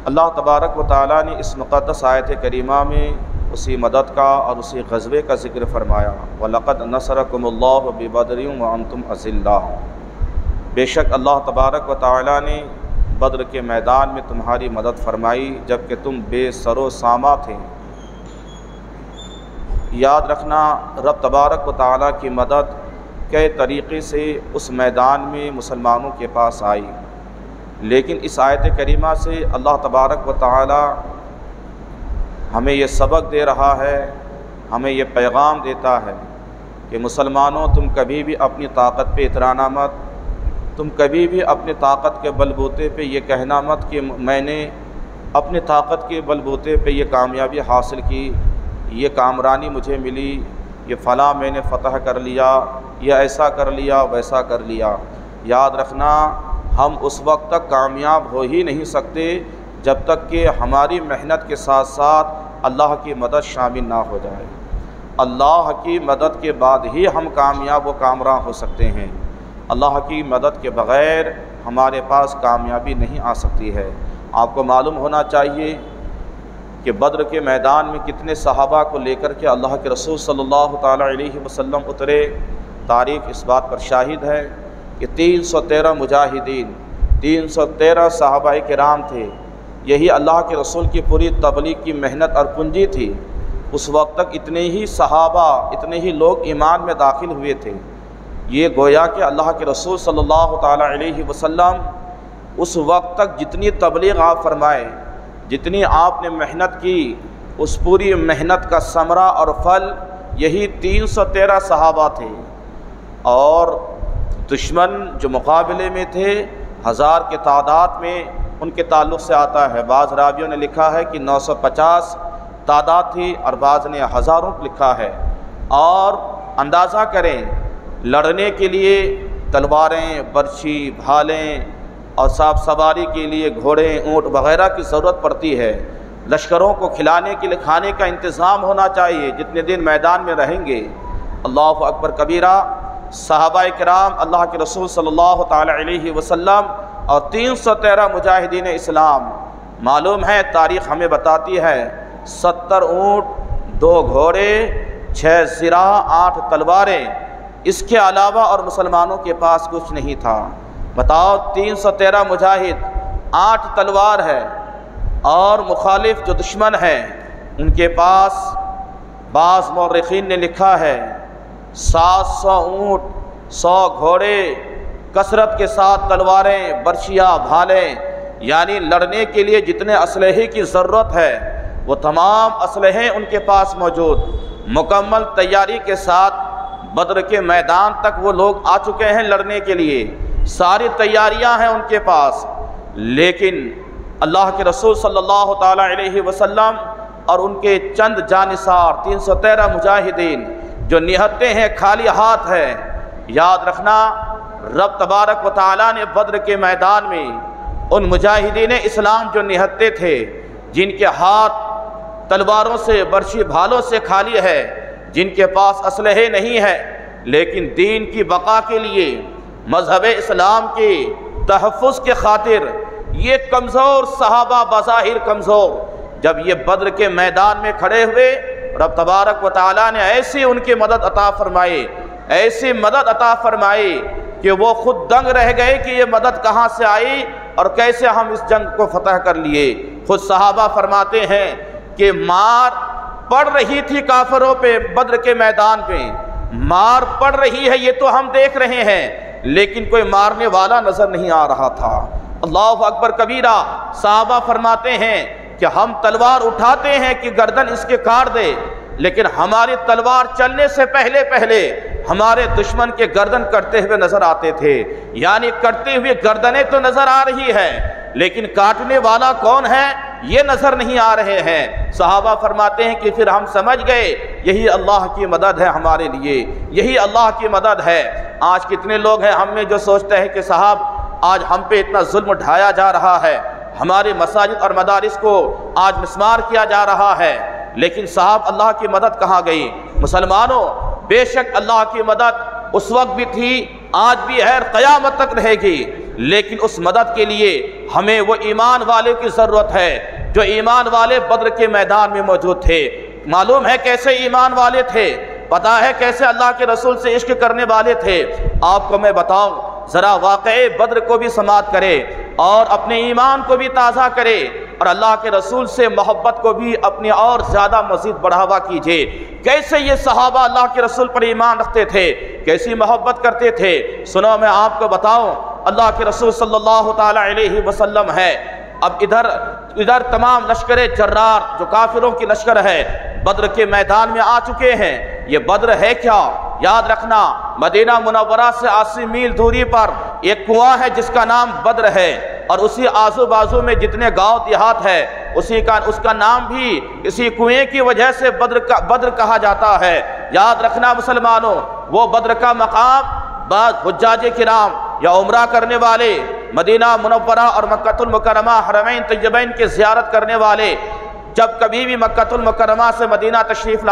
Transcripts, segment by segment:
اللہ تبارک و تعالیٰ نے اس مقدس آیت کریمہ میں اسی مدد کا اور اسی غزوے کا ذکر فرمایا، وَلَقَدْ نَصَرَكُمُ اللَّهُ بِبَدْرٍ وَأَنْتُمْ أَذِلَّةٌ، بے شک اللہ تبارک و تعالیٰ نے بدر کے میدان میں تمہاری مدد فرمائی جبکہ تم بے سر و ساماں تھے۔ یاد رکھنا رب تبارک و تعالیٰ کی مدد کئی طریقے سے اس میدان میں مسلمانوں کے پاس آئی، لیکن اس آیت کریمہ سے اللہ تبارک و تعالیٰ ہمیں یہ سبق دے رہا ہے، ہمیں یہ پیغام دیتا ہے کہ مسلمانوں تم کبھی بھی اپنی طاقت پہ اترانا مت، تم کبھی بھی اپنی طاقت کے بل بوتے پہ یہ کہنا مت کہ میں نے اپنی طاقت کے بل بوتے پہ یہ کامیابی حاصل کی، یہ کامرانی مجھے ملی، یہ فلاں میں نے فتح کر لیا، یہ ایسا کر لیا ویسا کر لیا۔ یاد رکھنا ہم اس وقت تک کامیاب ہو ہی نہیں سکتے جب تک کہ ہماری محنت کے ساتھ ساتھ اللہ کی مدد شامل نہ ہو جائے۔ اللہ کی مدد کے بعد ہی ہم کامیاب و کامراں ہو سکتے ہیں، اللہ کی مدد کے بغیر ہمارے پاس کامیابی نہیں آ سکتی ہے۔ آپ کو معلوم ہونا چاہیے کہ بدر کے میدان میں کتنے صحابہ کو لے کر کے اللہ کے رسول صلی اللہ تعالیٰ علیہ وسلم اترے۔ تاریخ اس بات پر شاہد ہے کہ 313 مجاہدین، 313 صحابہ کرام تھے۔ یہی اللہ کے رسول کی پوری تبلیغ کی محنت اور پونجی تھی۔ اس وقت تک اتنے ہی صحابہ، اتنے ہی لوگ ایمان میں داخل ہوئے تھے۔ یہ گویا کہ اللہ کے رسول صلی اللہ تعالیٰ علیہ وسلم اس وقت تک جتنی تبلیغ آپ فرمائے، جتنی آپ نے محنت کی، اس پوری محنت کا ثمرہ اور پھل یہی 313 صحابہ تھے، اور دشمن جو مقابلے میں تھے 1000 کے تعداد میں ان کے تعلق سے آتا ہے۔ بعض راویوں نے لکھا ہے کہ 950 تعداد تھی اور بعض نے ہزاروں لکھا ہے۔ اور اندازہ کریں لڑنے کے لیے تلواریں، برچھی، بھالیں اور صاف سواری کے لیے گھوڑے، اونٹ وغیرہ کی ضرورت پڑتی ہے۔ لشکروں کو کھلانے کے لیے کھانے کا انتظام ہونا چاہیے جتنے دن میدان میں رہیں گے۔ اللہ اکبر کبیرہ، صحابہ کرام، اللہ کے رسول صلی اللہ تعالیٰ علیہ وسلم اور 313 مجاہدین اسلام، معلوم ہے تاریخ ہمیں بتاتی ہے 70 اونٹ، 2 گھوڑے، 6 زرہ، 8 تلواریں، اس کے علاوہ اور مسلمانوں کے پاس کچھ نہیں تھا۔ بتاؤ 313 مجاہد، 8 تلوار ہے، اور مخالف جو دشمن ہیں ان کے پاس بعض مورخین نے لکھا ہے 700 اونٹ، 100 گھوڑے، کثرت کے ساتھ تلواریں، برچیاں، بھالیں، یعنی لڑنے کے لیے جتنے اسلحے کی ضرورت ہے وہ تمام اسلحے ان کے پاس موجود، مکمل تیاری کے ساتھ بدر کے میدان تک وہ لوگ آ چکے ہیں لڑنے کے لیے، ساری تیاریاں ہیں ان کے پاس۔ لیکن اللہ کے رسول صلی اللہ تعالیٰ علیہ وسلم اور ان کے چند جانثار 313 مجاہدین جو نہتے ہیں، خالی ہاتھ ہے۔ یاد رکھنا رب تبارک و تعالیٰ نے بدر کے میدان میں ان مجاہدین اسلام جو نہتے تھے، جن کے ہاتھ تلواروں سے، برچھی بھالوں سے خالی ہے، جن کے پاس اسلحے نہیں ہے، لیکن دین کی بقا کے لیے، مذہب اسلام کے تحفظ کے خاطر یہ کمزور صحابہ، بظاہر کمزور، جب یہ بدر کے میدان میں کھڑے ہوئے، رب تبارک و تعالیٰ نے ایسی ان کی مدد عطا فرمائی، ایسی مدد عطا فرمائی کہ وہ خود دنگ رہ گئے کہ یہ مدد کہاں سے آئی اور کیسے ہم اس جنگ کو فتح کر لیے۔ خود صحابہ فرماتے ہیں کہ مار پڑ رہی تھی کافروں پہ، بدر کے میدان پہ مار پڑ رہی ہے، یہ تو ہم دیکھ رہے ہیں، لیکن کوئی مارنے والا نظر نہیں آ رہا تھا۔ اللہ اکبر کبیرہ، صحابہ فرماتے ہیں کہ ہم تلوار اٹھاتے ہیں کہ گردن اس کے کاٹ دے، لیکن ہماری تلوار چلنے سے پہلے ہمارے دشمن کے گردن کٹتے ہوئے نظر آتے تھے، یعنی کٹتے ہوئے گردنیں تو نظر آ رہی ہے لیکن کاٹنے والا کون ہے یہ نظر نہیں آ رہے ہیں۔ صحابہ فرماتے ہیں کہ پھر ہم سمجھ گئے یہی اللہ کی مدد ہے ہمارے لیے، یہی اللہ کی مدد ہے۔ آج کتنے لوگ ہیں ہم میں جو سوچتے ہیں کہ صاحب آج ہم پہ اتنا ظلم ڈھایا جا رہا ہے، ہمارے مساجد اور مدارس کو آج مسمار کیا جا رہا ہے، لیکن صاحب اللہ کی مدد کہاں گئی؟ مسلمانوں، بے شک اللہ کی مدد اس وقت بھی تھی، آج بھی ہے، قیامت تک رہے گی، لیکن اس مدد کے لیے ہمیں وہ ایمان والے کی ضرورت ہے جو ایمان والے بدر کے میدان میں موجود تھے۔ معلوم ہے کیسے ایمان والے تھے، پتہ ہے کیسے اللہ کے رسول سے عشق کرنے والے تھے۔ آپ کو میں بتاؤں، ذرا واقعے بدر کو بھی سماعت کرے اور اپنے ایمان کو بھی تازہ کرے اور اللہ کے رسول سے محبت کو بھی اپنی اور زیادہ مزید بڑھاوا کیجئے۔ کیسے یہ صحابہ اللہ کے رسول پر ایمان رکھتے تھے، کیسی محبت کرتے تھے۔ سنو میں آپ کو بتاؤں، اللہ کے رسول صلی اللہ تعالی علیہ وسلم ہے، اب ادھر تمام لشکر جرار جو کافروں کی لشکر ہے بدر کے میدان میں آ چکے ہیں۔ یہ بدر ہے کیا؟ یاد رکھنا، مدینہ منورہ سے 80 میل دوری پر ایک کنواں ہے جس کا نام بدر ہے، اور اسی آزو بازو میں جتنے گاؤں دیہات ہے اس کا نام بھی اسی کنویں کی وجہ سے بدر کہا جاتا ہے۔ یاد رکھنا مسلمانوں، وہ بدر کا مقام بعض حجاج کرام یا عمرہ کرنے والے، مدینہ منورہ اور مکہ المکرمہ حرمین طیبین کی زیارت کرنے والے جب کبھی بھی مکہ المکرمہ سے مدینہ تشریف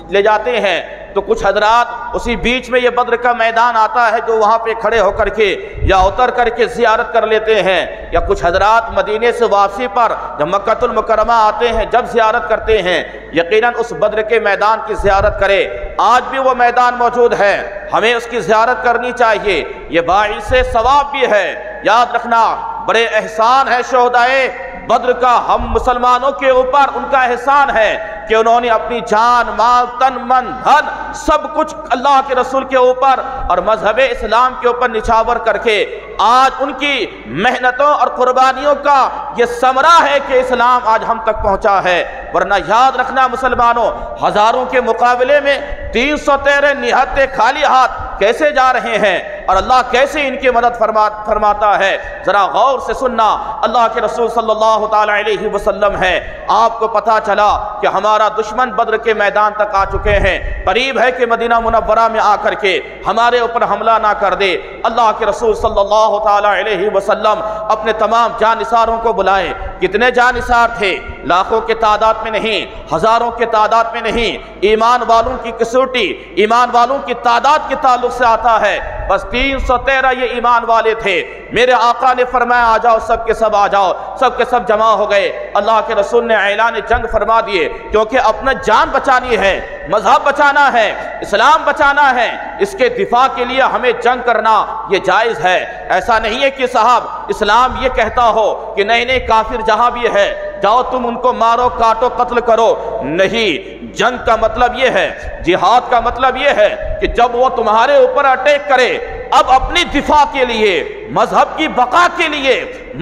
لے جاتے ہیں تو کچھ حضرات اسی بیچ میں یہ بدر کا میدان آتا ہے جو وہاں پہ کھڑے ہو کر کے یا اتر کر کے زیارت کر لیتے ہیں، یا کچھ حضرات مدینے سے واپسی پر جب مکہ المکرمہ آتے ہیں جب زیارت کرتے ہیں، یقیناً اس بدر کے میدان کی زیارت کرے۔ آج بھی وہ میدان موجود ہے، ہمیں اس کی زیارت کرنی چاہیے، یہ باعث ثواب بھی ہے۔ یاد رکھنا، بڑے احسان ہے شہدائے بدر کا ہم مسلمانوں کے اوپر، ان کا احسان ہے کہ انہوں نے اپنی جان، مال، تن، من، دھن سب کچھ اللہ کے رسول کے اوپر اور مذہب اسلام کے اوپر نچھاور کر کے آج ان کی محنتوں اور قربانیوں کا یہ ثمرہ ہے کہ اسلام آج ہم تک پہنچا ہے۔ ورنہ یاد رکھنا مسلمانوں، ہزاروں کے مقابلے میں 313 نہتے خالی ہاتھ کیسے جا رہے ہیں اور اللہ کیسے ان کی مدد فرماتا ہے۔ ذرا غور سے سننا، اللہ کے رسول صلی اللہ تعالی علیہ وسلم ہے، آپ کو پتہ چلا کہ ہمارا دشمن بدر کے میدان تک آ چکے ہیں، قریب ہے کہ مدینہ منورہ میں آ کر کے ہمارے اوپر حملہ نہ کر دے۔ اللہ کے رسول صلی اللہ تعالی علیہ وسلم اپنے تمام جانثاروں کو بلائے۔ کتنے جانثار تھے؟ لاکھوں کے تعداد میں نہیں، ہزاروں کے تعداد میں نہیں، ایمان والوں کی کسوٹی ایمان والوں کی تعداد کے تعلق سے آتا ہے، بس 313 یہ ایمان والے تھے۔ میرے آقا نے فرمایا آ جاؤ، سب کے سب آ جاؤ، سب کے سب جمع ہو گئے۔ اللہ کے رسول نے اعلان جنگ فرما دیے، کیونکہ اپنا جان بچانی ہے، مذہب بچانا ہے، اسلام بچانا ہے، اس کے دفاع کے لیے ہمیں جنگ کرنا یہ جائز ہے۔ ایسا نہیں ہے کہ صاحب اسلام یہ کہتا ہو کہ نہیں کافر جہاں بھی ہے جاؤ تم ان کو مارو، کاٹو، قتل کرو۔ نہیں، جنگ کا مطلب یہ ہے، جہاد کا مطلب یہ ہے کہ جب وہ تمہارے اوپر اٹیک کرے، اب اپنی دفاع کے لیے، مذہب کی بقا کے لیے،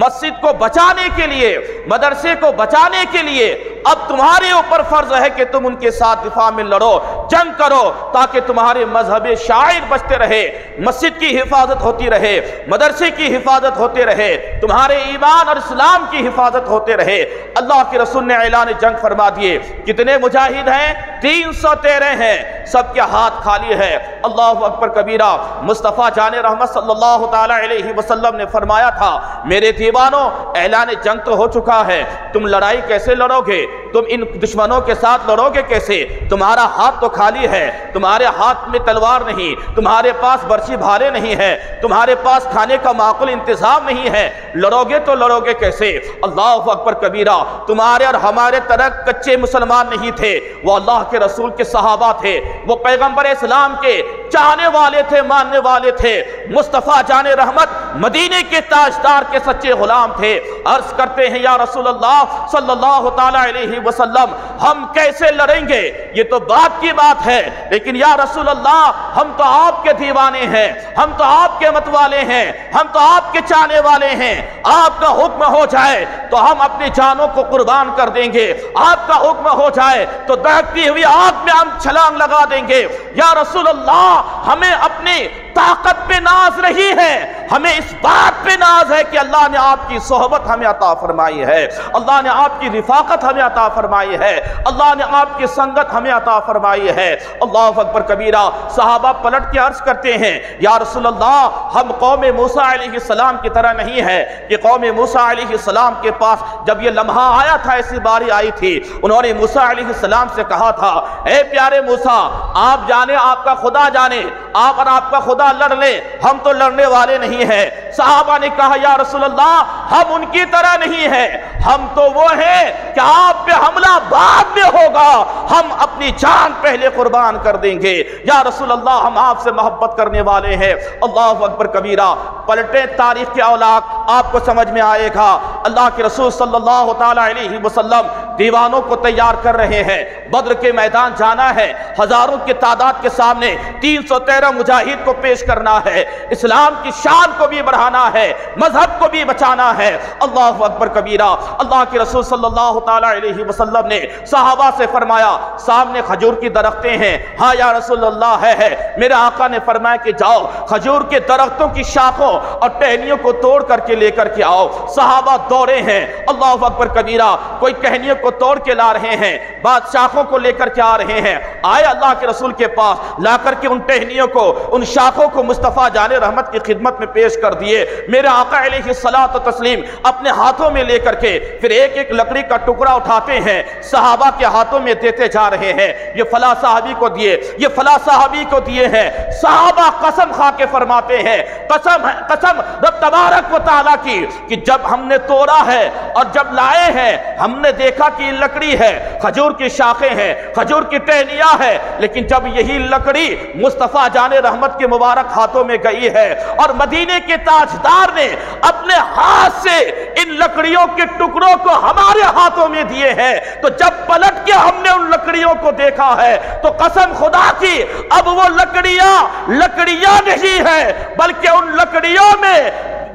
مسجد کو بچانے کے لیے، مدرسے کو بچانے کے لیے اب تمہارے اوپر فرض ہے کہ تم ان کے ساتھ دفاع میں لڑو، جنگ کرو، تاکہ تمہارے مذہب شاعر بچتے رہے، مسجد کی حفاظت ہوتی رہے، مدرسے کی حفاظت ہوتے رہے، تمہارے ایمان اور اسلام کی حفاظت ہوتے رہے۔ اللہ کے رسول نے اعلان جنگ فرما دیے۔ کتنے مجاہد ہیں؟ 313 ہیں، سب کے ہاتھ خالی ہے۔ اللہ اکبر کبیرہ۔ مصطفیٰ جان رحمت صلی اللہ تعالی علیہ وسلم نے فرمایا تھا، میرے دیوانوں اعلان جنگ تو ہو چکا ہے، تم لڑائی کیسے لڑو گے؟ تم ان دشمنوں کے ساتھ لڑو گے کیسے؟ تمہارا ہاتھ تو خالی ہے، تمہارے ہاتھ میں تلوار نہیں، تمہارے پاس برچھی بھالے نہیں ہے، تمہارے پاس کھانے کا معقول انتظام نہیں ہے، لڑو گے تو لڑو گے کیسے؟ اللہ اکبر کبیرہ۔ تمہارے اور ہمارے طرح کچے مسلمان نہیں تھے، وہ اللہ کے رسول کے صحابہ تھے، وہ پیغمبر اسلام کے چاہنے والے تھے، ماننے والے تھے۔ مصطفیٰ جان رحمت مدینے کے تاجدار کے سچے غلام تھے۔ عرض کرتے ہیں یا رسول اللہ صلی اللہ تعالی علیہ وسلم، ہم کیسے لڑیں گے؟ یہ تو بات کی بات ہے، لیکن یا رسول اللہ ہم تو آپ کے دیوانے ہیں، ہم تو آپ کے متوالے ہیں، ہم تو آپ کے چاہنے والے ہیں، آپ کا حکم ہو جائے تو ہم اپنی جانوں کو قربان کر دیں گے، آپ کا حکم ہو جائے تو دہکتی ہوئی آگ میں ہم چھلانگ لگا دیں گے۔ یا رسول اللہ ہمیں اپنی طاقت پہ ناز نہیں ہے، ہمیں اس بات پہ ناز ہے کہ اللہ نے آپ کی صحبت ہمیں عطا فرمائی ہے، اللہ نے آپ کی رفاقت ہمیں عطا فرمائی ہے، اللہ نے آپ کی سنگت ہمیں عطا فرمائی ہے۔ اللہ اکبر کبیرہ۔ صحابہ پلٹ کے عرض کرتے ہیں یا رسول اللہ ہم قوم موسیٰ علیہ السلام کی طرح نہیں ہے کہ قوم موسیٰ علیہ السلام کے پاس جب یہ لمحہ آیا تھا، ایسی باری آئی تھی، انہوں نے موسیٰ علیہ السلام سے کہا تھا اے پیارے موسیٰ، آپ جانے، آپ کا خدا جانے آپ اور آپ کا خدا لڑ لیں، ہم تو لڑنے والے نہیں ہیں۔ صحابہ نے کہا یا رسول اللہ ہم ان کی طرح نہیں ہیں، ہم تو وہ ہیں کہ آپ پہ حملہ بعد میں ہوگا، ہم اپنی جان پہلے قربان کر دیں گے۔ یا رسول اللہ ہم آپ سے محبت کرنے والے ہیں۔ اللہ اکبر کبیرہ۔ پلٹیں تاریخ کے اولاق، آپ کو سمجھ میں آئے گا۔ اللہ کے رسول صلی اللہ تعالی علیہ وسلم دیوانوں کو تیار کر رہے ہیں، بدر کے میدان جانا ہے، ہزاروں کی تعداد کے سامنے 313 مجاہد کو پیش کرنا ہے، اسلام کی شان کو بھی بڑھانا ہے، مذہب کو بھی بچانا ہے۔ اللہ اکبر کبیرہ۔ اللہ کے رسول صلی اللہ تعالی علیہ وسلم نے صحابہ سے فرمایا سامنے کھجور کی درختیں ہیں۔ ہاں یا رسول اللہ ہے۔ میرے آقا نے فرمایا کہ جاؤ کھجور کے درختوں کی شاخوں اور ٹہنیوں کو توڑ کر کے لے کر کے آؤ۔ صحابہ دوڑے ہیں، اللہ اکبر کبیرہ، کوئی ٹہنیوں کو توڑ کے لا رہے ہیں، بعض شاخوں کو لے کر کے آ رہے ہیں۔ آئے اللہ کے رسول کے پاس، لا کر کے ان ٹہنیوں کو، ان شاخوں کو مصطفیٰ جان رحمت کی خدمت میں پیش کر دیے۔ میرے آقا علیہ الصلاۃ والتسلیم اپنے ہاتھوں میں لے کر کے پھر ایک ایک لکڑی کا ٹکڑا اٹھاتے ہیں، صحابہ کے ہاتھوں میں دیتے جا رہے ہیں۔ یہ فلاں صحابی کو دیے، یہ فلاں صحابی کو دیے ہیں۔ صحابہ قسم کھا کے فرماتے ہیں، قسم رب تبارک و تعالیٰ کی، کہ جب ہم نے توڑا ہے اور جب لائے ہیں ہم نے دیکھا کہ یہ لکڑی ہے، کھجور کی شاخیں ہیں، کھجور کی ٹہنیاں ہیں، لیکن جب یہی لکڑی مصطفیٰ جان رحمت کے مبارک ہاتھوں میں گئی ہے اور مدینے کے تاجدار نے اپنے ہاتھ سے ان لکڑیوں کے ٹکڑوں کو ہمارے ہاتھوں میں دیے ہیں، تو جب پلٹ کے ہم نے ان لکڑیوں کو دیکھا ہے تو قسم خدا کی اب وہ لکڑیاں نہیں ہیں، بلکہ ان لکڑیوں میں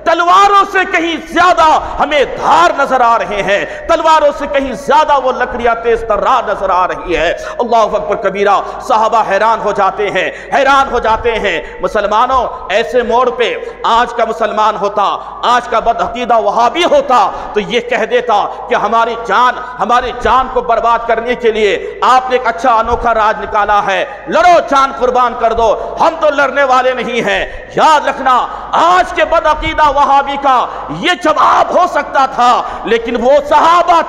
تلواروں سے کہیں زیادہ ہمیں دھار نظر آ رہے ہیں، تلواروں سے کہیں زیادہ وہ لکڑیاں تیز ترار نظر آ رہی ہے۔ اللہ اکبر کبیرہ۔ صحابہ حیران ہو جاتے ہیں، حیران ہو جاتے ہیں۔ مسلمانوں ایسے موڑ پہ آج کا مسلمان ہوتا، آج کا بدعقیدہ وہابی ہوتا تو یہ کہہ دیتا کہ ہماری جان کو برباد کرنے کے لیے آپ نے ایک اچھا انوکھا راج نکالا ہے، لڑو جان قربان کر دو، ہم تو لڑنے والے نہیں ہیں۔ یاد رکھنا آج کے بدعقیدہ وہابی کا یہ جواب ہو سکتا تھا، لیکن وہ صحابہ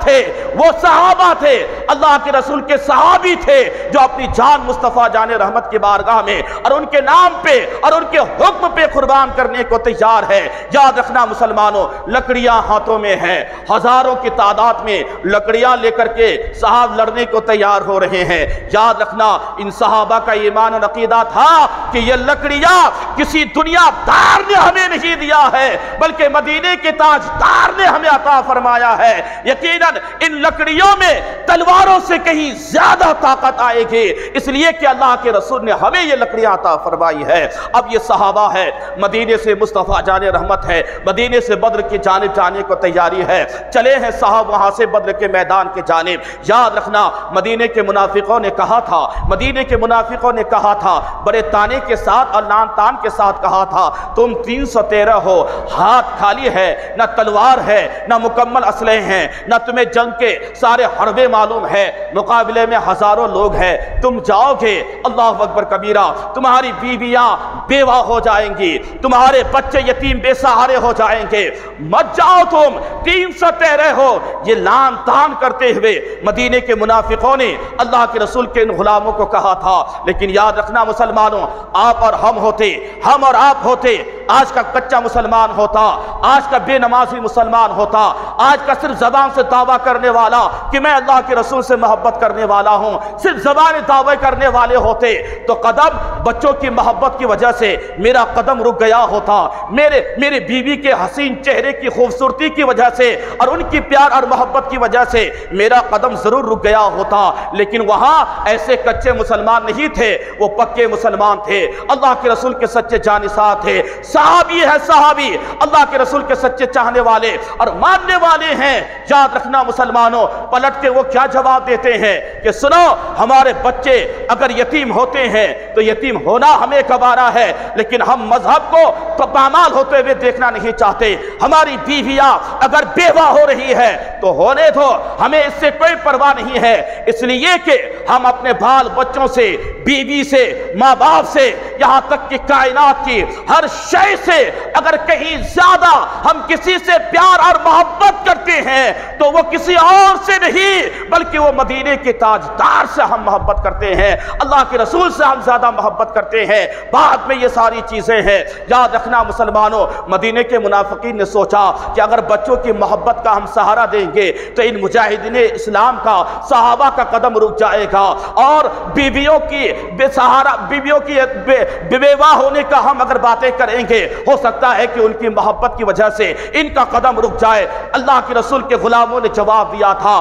تھے، اللہ کے رسول کے صحابی تھے جو اپنی جان مصطفیٰ جان رحمت کی بارگاہ میں اور ان کے نام پہ اور ان کے حکم پہ قربان کرنے کو تیار ہے۔ یاد رکھنا مسلمانوں، لکڑیاں ہاتھوں میں ہیں، ہزاروں کی تعداد میں لکڑیاں لے کر کے صحاب لڑنے کو تیار ہو رہے ہیں۔ یاد رکھنا ان صحابہ کا ایمان اور عقیدہ تھا کہ یہ لکڑیاں کسی دنیا دار نے ہمیں نہیں دیا ہے، بلکہ مدینے کے تاجدار نے ہمیں عطا فرمایا ہے۔ یقیناً ان لکڑیوں میں تلواروں سے کہیں زیادہ طاقت آئے گی، اس لیے کہ اللہ کے رسول نے ہمیں یہ لکڑیاں عطا فرمائی ہے۔ اب یہ صحابہ ہے، مدینے سے مصطفیٰ جان رحمت ہے، مدینے سے بدر کی جانب جانے کو تیاری ہے، چلے ہیں صاحب وہاں سے بدر کے میدان کے جانب۔ یاد رکھنا مدینے کے منافقوں نے کہا تھا، بڑے تانے کے ساتھ اور لان تان کے ساتھ کہا تھا، تم 313 ہو، ہاتھ خالی ہے، نہ تلوار ہے، نہ مکمل اسلحے ہیں، نہ تمہیں جنگ کے سارے حربے معلوم ہے، مقابلے میں ہزاروں لوگ ہیں، تم جاؤ گے اللہ اکبر کبیرہ، تمہاری بیویاں بیوہ ہو جائیں گی، تمہارے بچے یتیم بے سہارے ہو جائیں گے، مت جاؤ، تم 313 ہو۔ یہ لان تان کرتے ہوئے مدینے کے منافقوں نے اللہ کے رسول کے ان غلاموں کو کہا تھا۔ لیکن یاد رکھنا مسلمانوں، آپ اور ہم اور آپ ہوتے، آج کا کچا مسلمان ہوتا، آج کا بے نمازی مسلمان ہوتا، آج کا صرف زبان سے دعویٰ کرنے والا کہ میں اللہ کے رسول سے محبت کرنے والا ہوں، صرف زبان دعوے کرنے والے ہوتے تو قدم بچوں کی محبت کی وجہ سے میرا قدم رک گیا ہوتا، میرے بیوی کے حسین چہرے کی خوبصورتی کی وجہ سے اور ان کی پیار اور محبت کی وجہ سے میرا قدم ضرور رک گیا ہوتا۔ لیکن وہاں ایسے کچے مسلمان نہیں تھے، وہ پکے مسلمان تھے، اللہ کے رسول کے سچے جانثار تھے، صحابی اللہ کے رسول کے سچے چاہنے والے اور ماننے والے ہیں۔ یاد رکھنا مسلمانوں، پلٹ کے وہ کیا جواب دیتے ہیں کہ سنو، ہمارے بچے اگر یتیم ہوتے ہیں تو یتیم ہونا ہمیں گوارا ہے، لیکن ہم مذہب کو پامال ہوتے ہوئے دیکھنا نہیں چاہتے، ہماری بیویاں اگر بیوہ ہو رہی ہے تو ہونے دو، ہمیں اس سے کوئی پرواہ نہیں ہے، اس لیے کہ ہم اپنے بال بچوں سے، بیوی سے، ماں باپ سے، یہاں تک کہ کائنات کی ہر شے ویسے اگر کہیں زیادہ ہم کسی سے پیار اور محبت کرتے ہیں تو وہ کسی اور سے نہیں بلکہ وہ مدینے کے تاجدار سے ہم محبت کرتے ہیں، اللہ کے رسول سے ہم زیادہ محبت کرتے ہیں۔ بعد میں یہ ساری چیزیں ہیں۔ یاد رکھنا مسلمانوں، مدینے کے منافقین نے سوچا کہ اگر بچوں کی محبت کا ہم سہارا دیں گے تو ان مجاہدین اسلام کا، صحابہ کا قدم رک جائے گا، اور بیویوں کی بیوہ ہونے کا ہم اگر باتیں کریں گے ہو سکتا ہے کہ ان کی محبت کی وجہ سے ان کا قدم رک جائے۔ اللہ کے رسول کے غلاموں نے جواب دیا تھا،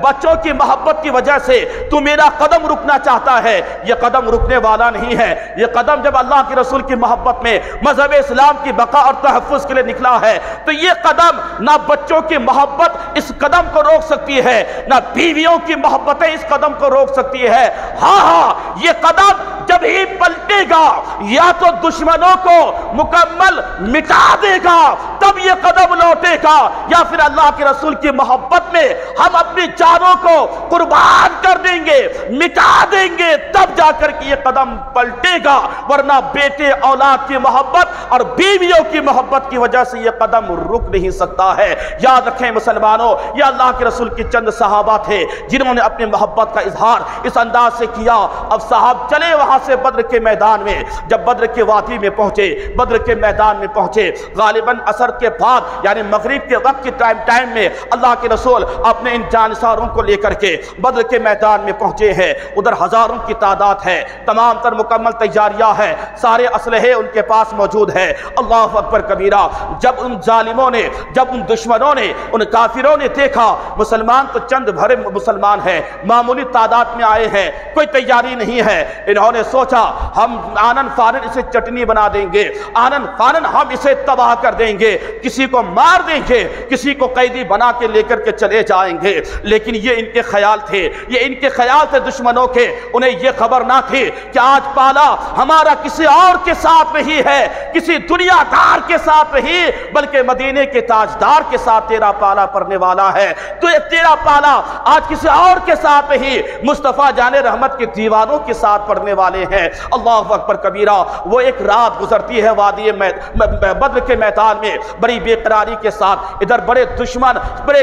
بچوں کی محبت کی وجہ سے تو میرا قدم رکنا چاہتا ہے، یہ قدم رکنے والا نہیں ہے۔ یہ قدم جب اللہ کے رسول کی محبت میں مذہب اسلام کی بقا اور تحفظ کے لیے نکلا ہے تو یہ قدم نہ بچوں کی محبت اس قدم کو روک سکتی ہے، نہ بیویوں کی محبتیں اس قدم کو روک سکتی ہے۔ ہاں یہ قدم جب ہی پلٹے گا یا تو دشمنوں کو مکمل مٹا دے گا تب یہ قدم لوٹے گا، یا پھر اللہ کے رسول کی محبت میں ہم اپنی جانوں کو قربان کر دیں گے، مٹا دیں گے، تب جا کر کے یہ قدم پلٹے گا، ورنہ بیٹے اولاد کی محبت اور بیویوں کی محبت کی وجہ سے یہ قدم رک نہیں سکتا ہے۔ یاد رکھیں مسلمانوں، یہ اللہ کے رسول کی چند صحابہ تھے جنہوں نے اپنی محبت کا اظہار اس انداز سے کیا۔ اب صحابہ چلے وہاں سے بدر کے میدان میں، جب بدر کے وادی میں پہنچے، بدر کے میدان میں پہنچے، غالباً عصر کے بعد یعنی مغرب کے وقت کے ٹائم میں اللہ کے رسول اپنے ان جانثاروں کو لے کر کے بدر کے میدان میں پہنچے ہیں۔ ادھر ہزاروں کی تعداد ہے، تمام تر مکمل تیاریاں ہیں، سارے اسلحے ان کے پاس موجود ہے۔ اللہ اکبر کبیرہ۔ جب ان ظالموں نے، جب ان دشمنوں نے، ان کافروں نے دیکھا مسلمان تو چند بھرے مسلمان ہیں، معمولی تعداد میں آئے ہیں، کوئی تیاری نہیں ہے، انہوں نے سوچا ہم آنن فانن اسے چٹنی بنا دیں گے، آنن فانن ہم اسے تباہ کر دیں گے، کسی کو مار دیں گے، کسی کو قیدی بنا کے لے کر کے چلے جائیں گے۔ لیکن یہ ان کے خیال تھے، یہ ان کے خیال تھے دشمنوں کے، انہیں یہ خبر نہ تھی کہ آج پالا ہمارا کسی اور کے ساتھ نہیں ہے، کسی دنیا دار کے ساتھ نہیں، بلکہ مدینے کے تاجدار کے ساتھ تیرا پالا پڑنے والا ہے۔ تو یہ تیرا پالا آج کسی اور کے ساتھ نہیں، مصطفیٰ جان رحمت کے دیوانوں کے ساتھ پڑنے والے ہیں۔ اللہ اکبر کبیرہ۔ وہ ایک رات گزرتی ہے وادی بدر کے میدان میں بڑی بے قراری کے ساتھ، ادھر بڑے دشمن بڑے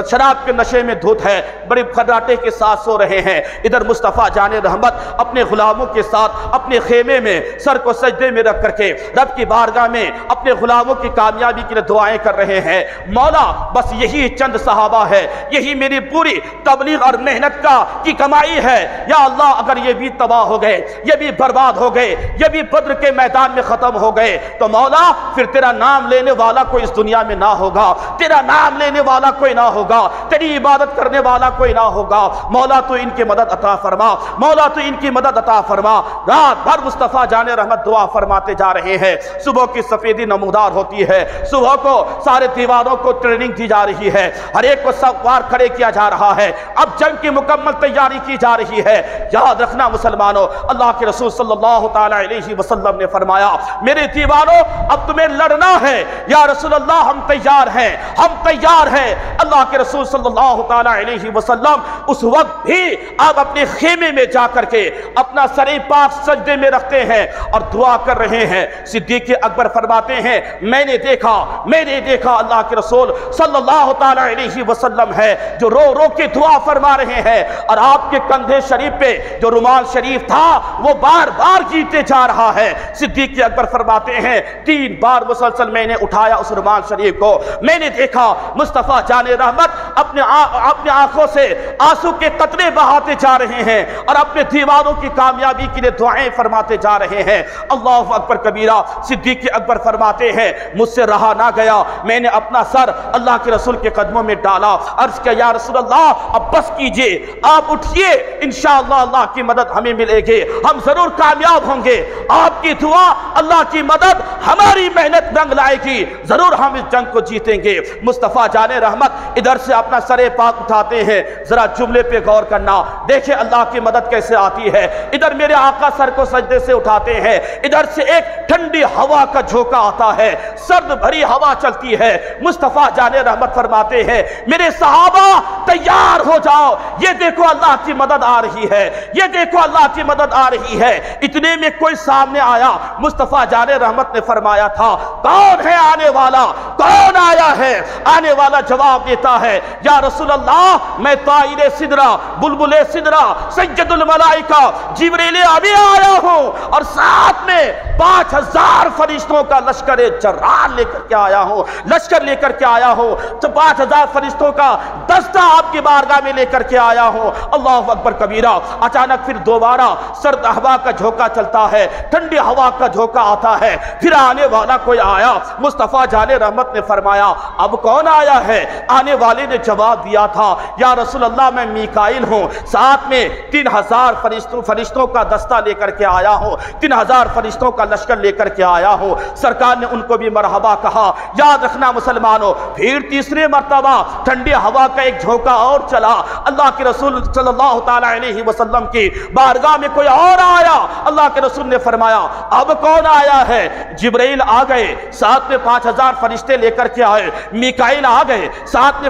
شراب کے نشے میں دھت ہے، بڑے خراٹے کے ساتھ سو رہے ہیں، ادھر مصطفیٰ جان رحمت اپنے غلاموں کے ساتھ اپنے خیمے میں سر کو سجدے میں رکھ کر کے رب کی بارگاہ میں اپنے غلاموں کی کامیابی کے لیے دعائیں کر رہے ہیں۔ مولا بس یہی چند صحابہ ہے، یہی میری پوری تبلیغ اور محنت کی کمائی ہے، یا اللہ اگر یہ بھی تباہ ہو گئے، یہ بھی برباد ہو گئے، یہ بھی بدر کے میدان میں ختم ہو گئے تو مولا پھر تیرا نام لینے والا کوئی اس دنیا میں نہ ہوگا، تیرا نام لینے والا کوئی نہ ہوگا، تیری عبادت کرنے والا کوئی نہ ہوگا۔ مولا تو ان کی مدد عطا فرما، مولا تو ان کی مدد عطا فرما۔ رات بھر مصطفیٰ جان رحمت دعا فرماتے جا رہے ہیں، صبح کی سفیدی نمودار ہوتی ہے، صبح کو سارے دیوانوں کو ٹریننگ دی جا رہی ہے، ہر ایک کو سوار کھڑے کیا جا رہا ہے، اب جنگ کی مکمل تیاری کی جا رہی ہے۔ یاد رکھنا مسلمانوں، اللہ کے رسول صلی اللہ تعالی علیہ وسلم نے فرمایا میرے دیوانوں اب تمہیں لڑنا ہے، یا رسول اللہ ہم تیار ہیں، ہم تیار ہیں۔ اللہ کے رسول صلی اللہ تعالی علیہ وسلم اس وقت بھی آپ اپنے خیمے میں جا کر کے اپنا سر پاک سجدے میں رکھتے ہیں اور دعا کر رہے ہیں۔ صدیق اکبر فرماتے ہیں میں نے دیکھا اللہ کے رسول صلی اللہ تعالی علیہ وسلم ہے جو رو رو کے دعا فرما رہے ہیں، اور آپ کے کندھے شریف پہ جو رومال شریف تھا وہ بار بار گرتے جا رہا ہے۔ صدیق اکبر فرماتے ہیں 3 بار مسلسل میں نے اٹھایا اس رومال شریف کو، میں نے دیکھا مصطفیٰ جان رحمت اپنے آنکھوں سے آنسو کے قطرے بہاتے جا رہے ہیں اور اپنے دیوانوں کی کامیابی کے لیے دعائیں فرماتے جا رہے ہیں۔ اللہ اکبر کبیرہ۔ صدیق اکبر فرماتے ہیں مجھ سے رہا نہ گیا، میں نے اپنا سر اللہ کے رسول کے قدموں میں ڈالا، عرض کیا یا رسول اللہ اب بس کیجئے، آپ اٹھئے، انشاءاللہ اللہ کی مدد ہمیں ملے گی، ہم ضرور کامیاب ہوں گے، آپ کی دعا اللہ کی مدد ہماری محنت رنگ لائے گی، ضرور ہم اس جنگ کو جیتیں گے۔ مصطفیٰ جان رحمت ادھر سے اپنا سر پاک اٹھاتے ہیں، ذرا جملے پہ غور کرنا، دیکھیں اللہ کی مدد کیسے آتی ہے۔ ادھر میرے آقا سر کو سجدے سے اٹھاتے ہیں، ادھر سے ایک ٹھنڈی ہوا کا جھونکا آتا ہے، سرد بھری ہوا چلتی ہے۔ مصطفیٰ جان رحمت فرماتے ہیں میرے صحابہ تیار ہو جاؤ، یہ دیکھو اللہ کی مدد آ رہی ہے، یہ دیکھو اللہ کی مدد آ رہی ہے، اتنے میں کوئی سامنے آیا۔ مصطفیٰ جان رحمت نے فرمایا تھا کون ہے آنے والا، کون آیا ہے؟ آنے والا جواب دیتا ہے یا رسول اللہ میں طائر سدرہ، بلبل سدرہ، سید الملائکہ جبریل امی آیا ہوں، اور ساتھ میں 5000 فرشتوں کا لشکر جرار لے کر کے آیا ہوں، لشکر لے کر کے آیا ہوں، تو 5000 فرشتوں کا دستہ آپ کی بارگاہ میں لے کر کے آیا ہوں۔ اللہ اکبر کبیرہ۔ اچانک پھر دوبارہ سرد ہوا کا جھونکا چلتا ہے، ٹھنڈی ہوا کا جھونکا آتا ہے، پھر آنے والا کوئی آیا۔ مصطفیٰ جان رحمت نے فرمایا اب کون آیا ہے؟ آنے والے نے جواب دیا تھا یا رسول اللہ میں میکائیل ہوں، ساتھ میں 3000 فرشتوں کا دستہ لے کر کے آیا ہوں، 3000 فرشتوں کا لشکر لے کر کے آیا ہوں۔ سرکار نے ان کو بھی مرحبا کہا۔ یاد رکھنا مسلمانوں، پھر تیسری مرتبہ ٹھنڈی ہوا کا ایک جھونکا اور چلا، اللہ کے رسول صلی اللہ تعالی علیہ وسلم کی بارگاہ میں کوئی اور آیا۔ اللہ کے رسول نے فرمایا اب کون آیا ہے؟ جبرائیل آ گئے، ساتھ میں 5000 فرشتے لے کر کے آئے، میکائیل آ گئے، ساتھ میں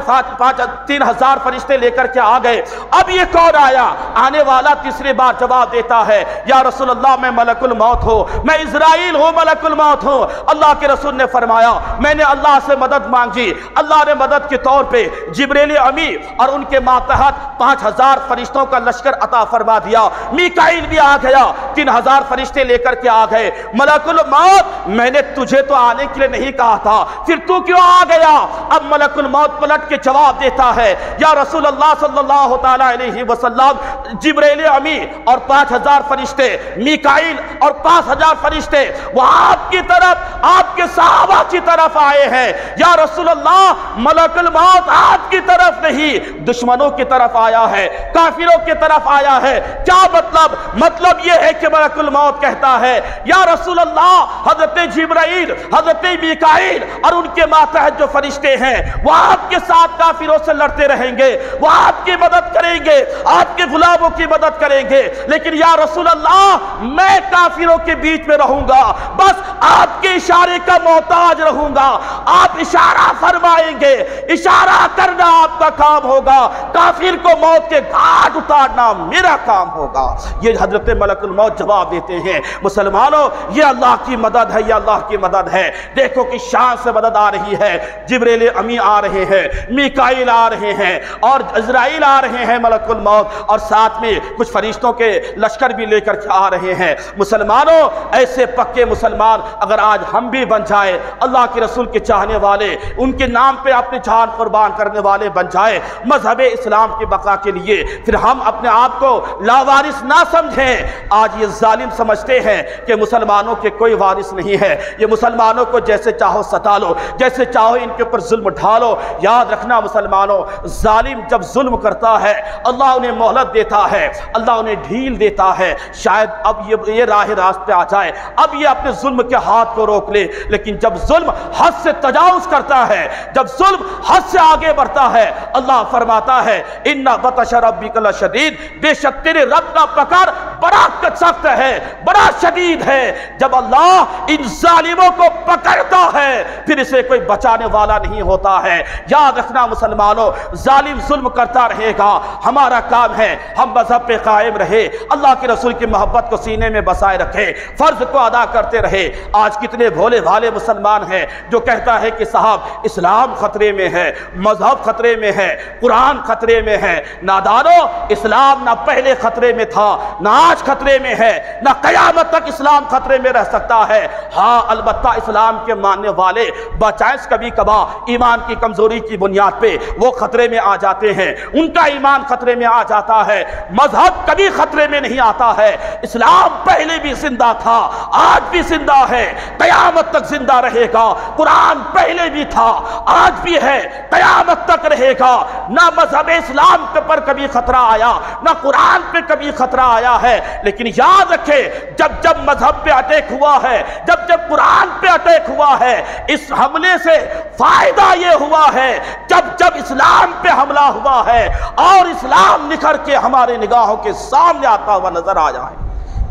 3000 فرشتے لے کر کے آ گئے۔ اب یہ کون آیا؟ آنے والا تیسری بار جواب دیتا ہے یا رسول اللہ میں ملک الموت ہوں، میں اسرائیل ہوں، ملک الموت ہوں۔ اللہ کے رسول نے فرمایا میں نے اللہ سے مدد مانگی، اللہ نے مدد کے طور پہ جبریل امی اور ان کے ماتحت 5000 فرشتوں کا لشکر عطا فرما دیا۔ میکائیل بھی آ گیا، 3000 فرشتے لے کر کے آ گئے۔ ملک الموت میں نے تجھے تو آنے کے لیے نہیں کہا تھا، پھر تو کیوں آ گیا؟ اب ملک الموت پلٹ کے جواب دیتا ہے یا رسول اللہ صلی اللہ تعالی علیہ وسلم جبریل امی اور 5000 فرشتے، میکائیل اور 5000 فرشتے وہ آپ کی طرف، آپ کے صحابہ کی طرف آئے ہیں۔ یا رسول اللہ ملک الموت آپ کی طرف نہیں، دشمنوں کی طرف آیا ہے، کافروں کی طرف آیا ہے۔ کیا مطلب؟ مطلب یہ ہے کہ ملک الموت کہتا ہے یا رسول اللہ حضرت جبرائیل، حضرت میکائیل اور ان کے ماتحت جو فرشتے ہیں وہ آپ کے ساتھ کافروں سے لڑتے رہیں گے، وہ آپ کی مدد کریں گے، آپ کے غلاموں کی مدد کریں گے، لیکن یا رسول اللہ میں کافروں کے بیچ میں رہوں گا، بس آپ کے اشارے کا محتاج رہوں گا، آپ اشارہ فرمائیں گے، اشارہ کرنا آپ کا کام ہوگا، کافر کو موت کے گھاٹ اتارنا میرا کام ہوگا۔ یہ حضرت ملک الموت جواب دیتے ہیں مسلمانوں یہ اللہ کی مدد ہے، یہ اللہ کی مدد ہے۔ دیکھو کہ شان سے مدد آ رہی ہے، جبریل امی آ رہے ہیں، میکائیل آ رہے ہیں اور عزرائیل آ رہے ہیں ملک الموت، اور ساتھ میں کچھ فرشتوں کے لشکر بھی لے کر آ رہے ہیں۔ مسلمانوں ایسے پکے مسلمان اگر آج ہم بھی بن جائے، اللہ کے رسول کے چاہنے والے، ان کے نام پہ اپنی جان قربان کرنے والے بن جائے مذہب اسلام کی بقا کے لیے، پھر ہم اپنے آپ کو لاوارث نہ سمجھیں۔ آج یہ ظالم سمجھتے ہیں کہ مسلمانوں کے کوئی وارث نہیں ہے، یہ مسلمانوں کو جیسے چاہو ستا لو، جیسے چاہو ان کے اوپر ظلم ڈھالو۔ یاد رکھنا مسلمانوں ظالم جب ظلم کرتا ہے اللہ انہیں مہلت دیتا ہے، اللہ انہیں ڈھیل دیتا ہے، شاید اب یہ راہ راست پہ آ جائے، اب یہ اپنے ظلم کے ہاتھ کو روک لے، لیکن جب ظلم حد سے تجاوز کرتا ہے، جب ظلم حد سے آگے بڑھتا ہے، اللہ فرماتا ہے ان بطش ربک لشدید، بے شک تیرے رب کا پکڑ بڑا سخت ہے، بڑا شدید ہے۔ جب اللہ ان ظالموں کو پکڑتا ہے پھر اسے کوئی بچانے والا نہیں ہوتا ہے۔ یاد رکھنا مسلمانوں ظالم ظلم کرتا رہے گا، ہمارا کام ہے ہم مذہب پہ قائم رہے، اللہ کے رسول کی محبت کو سینے میں بسائے رکھے، فرض کو ادا کرتے رہے۔ آج کتنے بھولے بھالے مسلمان ہیں جو کہتا ہے کہ صاحب اسلام خطرے میں ہے، مذہب خطرے میں ہے، قرآن خطرے میں ہے۔ نادانو اسلام نہ پہلے خطرے میں تھا، نہ آج خطرے میں ہے، نہ قیامت تک اسلام خطرے میں رہ سکتا ہے۔ ہاں البتہ اسلام کے ماننے والے بچائس کبھی کبھار ایمان کی کمزوری کی بنیاد پہ وہ خطرے میں آ جاتے ہیں، ان کا ایمان خطرے میں آ جاتا ہے۔ مذہب کبھی خطرے میں نہیں آتا ہے، اسلام پہلے بھی زندہ تھا، آج بھی زندہ ہے، قیامت تک زندہ رہے گا۔ قرآن پہلے بھی تھا، آج بھی ہے، قیامت تک رہے گا۔ نہ مذہب اسلام پر کبھی خطرہ آیا، نہ قرآن پہ کبھی خطرہ آیا ہے، لیکن یاد رکھے جب جب مذہب پہ اٹیک ہوا ہے، جب جب قرآن پہ اٹیک ہوا ہے، اس حملے سے فائدہ یہ ہوا ہے جب جب اسلام پہ حملہ ہوا ہے اور اسلام نکھر کے ہمارے نگاہوں کے سامنے آتا ہوا نظر آیا ہے۔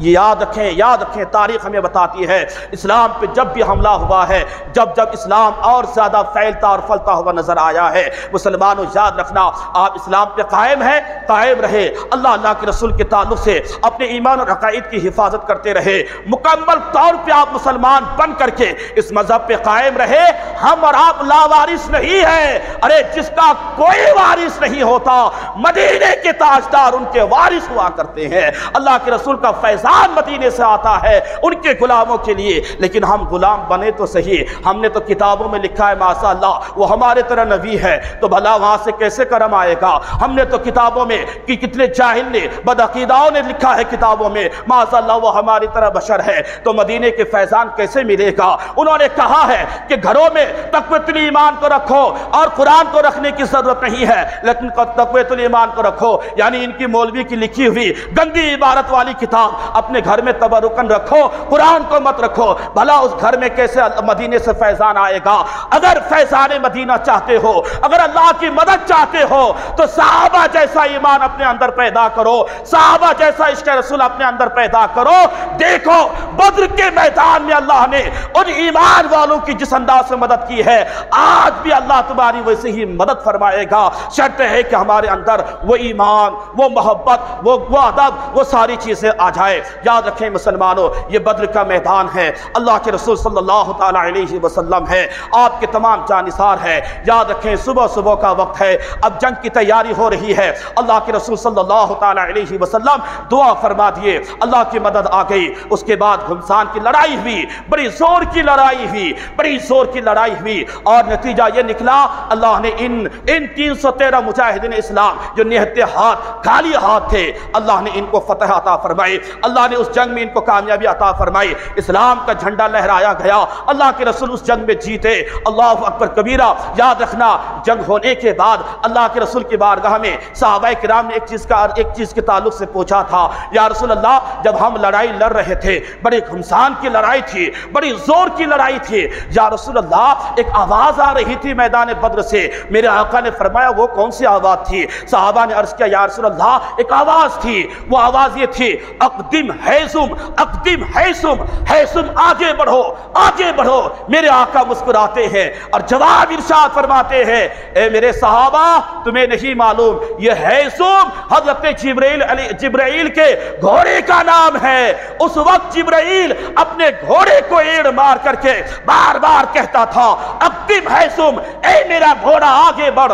یہ یاد رکھیں تاریخ ہمیں بتاتی ہے اسلام پہ جب بھی حملہ ہوا ہے، جب اسلام اور زیادہ پھیلتا اور پھلتا ہوا نظر آیا ہے، مسلمانوں یاد رکھنا آپ اسلام پہ قائم ہیں، قائم رہے، اللہ کے رسول کے تعلق سے اپنے ایمان اور عقائد کی حفاظت کرتے رہے، مکمل طور پہ آپ مسلمان بن کر کے اس مذہب پہ قائم رہے۔ ہم اور آپ لاوارث نہیں ہیں، ارے جس کا کوئی وارث نہیں ہوتا، مدینے کے تاجدار ان کے وارث ہوا کرتے ہیں، اللہ کے رسول کا فیضان مدینے سے آتا ہے ان کے غلاموں کے لیے، لیکن ہم غلام بنے تو صحیح، ہم نے تو کتابوں میں لکھا ہے ماشاء اللہ وہ ہمارے طرح نبی ہے، تو بھلا وہاں سے کیسے کرم آئے گا؟ ہم نے تو کتابوں میں کہ کتنے جاہل نے بدعقیداؤں نے لکھا ہے کتابوں میں ماشاء اللہ وہ ہماری طرح بشر ہے، تو مدینے کے فیضان کیسے ملے گا؟ انہوں نے کہا ہے کہ گھروں میں تقویۃ الایمان کو رکھو اور قرآن کو رکھنے کی ضرورت نہیں ہے، لیکن تقویۃ الایمان کو رکھو، یعنی ان کی مولوی کی لکھی ہوئی گندی عبارت والی کتاب اپنے گھر میں تبرکن رکھو، قرآن کو مت رکھو۔ بھلا اس گھر میں کیسے مدینے سے فیضان آئے گا؟ اگر فیضان مدینہ چاہتے ہو، اگر اللہ کی مدد چاہتے ہو تو صحابہ جیسا ایمان اپنے اندر پیدا کرو، صحابہ جیسا عشق رسول اپنے اندر پیدا کرو۔ دیکھو بدر کے میدان میں اللہ نے ان ایمان والوں کی جس انداز سے مدد کی ہے، آج بھی اللہ تمہاری ویسے ہی مدد فرمائے گا، شرط ہے کہ ہمارے اندر وہ ایمان، وہ محبت، وہ ادب، وہ ساری چیزیں آ جائے۔ یاد رکھیں مسلمانوں، یہ بدر کا میدان ہے، اللہ کے رسول صلی اللہ تعالیٰ علیہ وسلم ہے، آپ کے تمام جانثار ہے۔ یاد رکھیں صبح کا وقت ہے، اب جنگ کی تیاری ہو رہی ہے، اللہ کے رسول صلی اللہ تعالیٰ علیہ وسلم دعا فرما دیے، اللہ کی مدد آ گئی۔ اس کے بعد گھمسان کی لڑائی ہوئی، بڑی زور کی لڑائی ہوئی اور نتیجہ یہ نکلا اللہ نے ان 313 مجاہدین اسلام جو نہتے ہاتھ خالی ہاتھ تھے، اللہ نے ان کو فتح عطا فرمائی، اللہ نے اس جنگ میں ان کو کامیابی عطا فرمائی، اسلام کا جھنڈا لہرایا گیا، اللہ کے رسول اس جنگ میں جیتے، اللہ اکبر کبیرہ۔ یاد رکھنا جنگ ہونے کے بعد اللہ کے رسول کی بارگاہ میں صحابہ کرام نے ایک چیز کے تعلق سے پوچھا تھا، یا رسول اللہ جب ہم لڑائی لڑ رہے تھے، بڑی گھمسان کی لڑائی تھی، بڑی زور کی لڑائی تھی، یا رسول اللہ ایک آواز آ رہی تھی میدان بدر سے، میرے آقا نے فرمایا وہ کون سی آواز تھی؟ صحابہ نے عرض کیا یا رسول اللہ ایک آواز تھی، وہ آواز یہ تھی اقدم حیثم، اقدم حیثم، حیثم آگے بڑھو۔ میرے آقا مسکراتے ہیں اور جواب ارشاد فرماتے ہیں، اے میرے صحابہ تمہیں نہیں معلوم یہ حیثم حضرت جبرائیل کے گھوڑے کا نام ہے۔ اس وقت جبرائیل اپنے گھوڑے کو ایڑ مار کر کے بار بار کہتا تھا اقدم حیثم، اے میرا گھوڑا آگے بڑھ،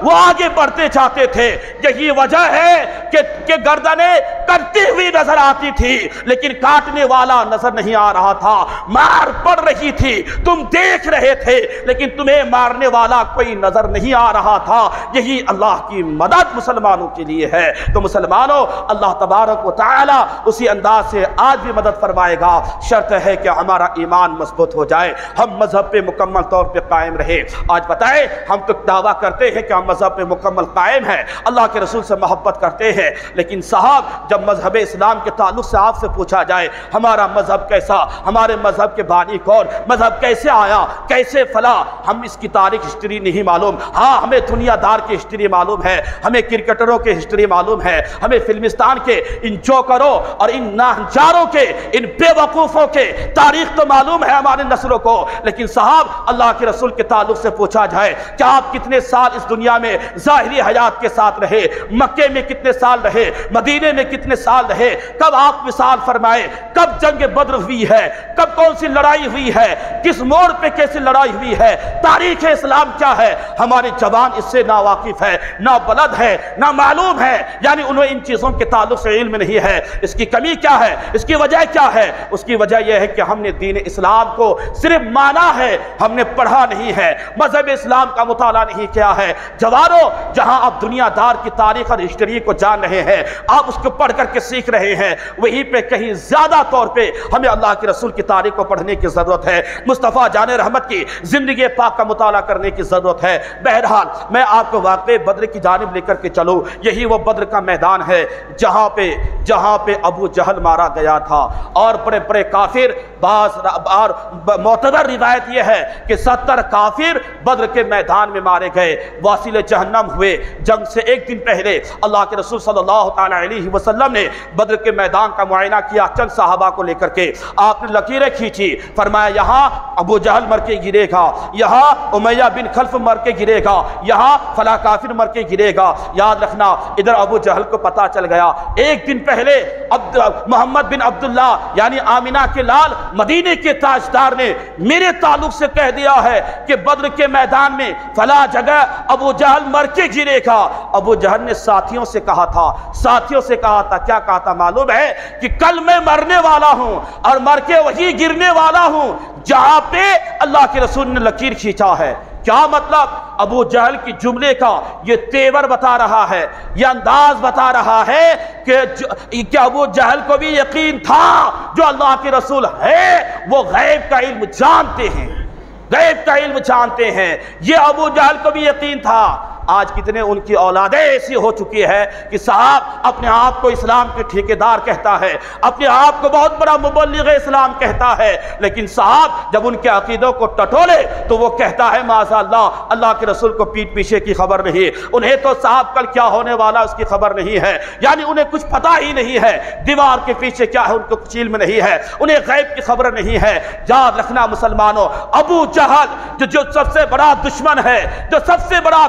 وہ آگے بڑھتے جاتے تھے۔ یہی وجہ ہے کہ گردنیں کٹتی ہوئی نظر آتی تھی لیکن کاٹنے والا نظر نہیں آ رہا تھا، مار پڑ رہی تھی، تم دیکھ رہے تھے لیکن تمہیں مارنے والا کوئی نظر نہیں آ رہا تھا۔ یہی اللہ کی مدد مسلمانوں کے لیے ہے۔ تو مسلمانوں اللہ تبارک و تعالی اسی انداز سے آج بھی مدد فرمائے گا، شرط ہے کہ ہمارا ایمان مضبوط ہو جائے، ہم مذہب پہ مکمل طور پہ قائم رہے۔ آج بتائیں ہم تو دعویٰ کرتے ہیں کہ ہم مذہب پہ مکمل قائم ہیں، اللہ کے رسول سے محبت کرتے ہیں، لیکن صاحب جب مذہب اسلام کے تعلق سے آپ سے پوچھا جائے ہمارا مذہب کیسا، ہمارے مذہب کے بانی کون، مذہب کیسے آیا، کیسے فلا، ہم اس کی تاریخ ہسٹری نہیں معلوم۔ ہاں ہمیں دنیا دار کی ہسٹری معلوم ہے، ہمیں کرکٹروں کے ہسٹری معلوم ہے، ہمیں فلمستان کے ان جوکروں اور ان ناہنجاروں کے، ان بے وقوفوں کے تاریخ تو معلوم ہے ہمارے نسلوں کو، لیکن صاحب اللہ کے رسول کے تعلق سے پوچھا جائے کہ آپ کتنے سال اس دنیا میں ظاہری حیات کے ساتھ رہے، مکے میں کتنے سال رہے، مدینے میں کتنے سال رہے، کب آپ وصال فرمائے، کب جنگ بدر ہوئی ہے، کب کون سی لڑائی ہوئی ہے، کس موڑ پہ کیسی لڑائی ہوئی ہے، تاریخ اسلام کیا ہے؟ ہمارے جوان اس سے نا واقف ہے، نا بلد ہے، نا معلوم ہے، یعنی انہیں ان چیزوں کے تعلق سے علم نہیں ہے۔ اس کی کمی کیا ہے؟ اس کی وجہ کیا ہے؟ اس کی وجہ یہ ہے کہ ہم نے دین اسلام کو صرف مانا ہے، ہم نے پڑھا نہیں ہے، مذہب اسلام کا مطالعہ نہیں کیا ہے۔ جوانوں جہاں آپ دنیا دار کی تاریخ اور ہسٹری کو جان رہے ہیں، آپ اس کو پڑھ کر کے سیکھ رہے ہیں، وہیں پہ کہیں زیادہ طور پہ ہمیں اللہ کے رسول کی تاریخ کو پڑھنے کی ضرورت ہے، مصطفیٰ جان رحمت کی زندگی پاک کا مطالعہ کرنے کی ضرورت ہے۔ بہرحال میں آپ کو واقعے بدر کی جانب لے کر کے چلوں، یہی وہ بدر کا میدان ہے جہاں پہ ابو جہل مارا گیا تھا اور بڑے بڑے کافر، بعض اور معتبر روایت یہ ہے کہ 70 کافر بدر کے میدان میں مارے گئے، واصل جہنم ہوئے۔ جنگ سے ایک دن پہلے اللہ کے رسول صلی اللہ تعالی علیہ وسلم نے بدر کے میدان کا معائنہ کیا، چند صحابہ کو لے کر کے آپ نے لکیریں کھینچی، فرمایا یہاں ابو جہل مر کے گرے گا، یہاں امیہ بن خلف مر کے گرے گا، یہاں فلاں کافر مر کے گرے گا۔ یاد رکھنا ادھر ابو جہل کو پتا چل گیا، ایک دن پہلے محمد بن عبداللہ یعنی آمینہ کے لال مدینے کے تاجدار نے میرے تعلق سے کہہ دیا ہے کہ بدر کے میدان میں فلاں جگہ ابو جہل مر کے گرے گا۔ ابو جہل نے ساتھیوں سے کہا تھا کیا کہا تھا معلوم ہے کہ کل میں مرنے والا ہوں اور مر کے وہی گرنے والا ہوں جہاں پہ اللہ کے رسول نے لکیر کھینچا ہے۔ کیا مطلب؟ ابو جہل کی جملے کا یہ تیور بتا رہا ہے، یہ انداز بتا رہا ہے کہ ابو جہل کو بھی یقین تھا جو اللہ کے رسول ہے وہ غیب کا علم جانتے ہیں، غیب کا علم جانتے ہیں، یہ ابو جہل کو بھی یقین تھا۔ آج کتنے ان کی اولادیں ایسی ہو چکی ہے کہ صاحب اپنے آپ کو اسلام کے ٹھیکیدار کہتا ہے، اپنے آپ کو بہت بڑا مبلغ اسلام کہتا ہے، لیکن صاحب جب ان کے عقیدوں کو ٹٹولے تو وہ کہتا ہے معاذ اللہ، اللہ کے رسول کو پیٹ پیچھے کی خبر نہیں، انہیں تو صاحب کل کیا ہونے والا اس کی خبر نہیں ہے، یعنی انہیں کچھ پتہ ہی نہیں ہے، دیوار کے پیچھے کیا ہے ان کو کچھ علم نہیں ہے، انہیں غیب کی خبر نہیں ہے۔ یاد رکھنا مسلمانوں، ابو جہل جو سب سے بڑا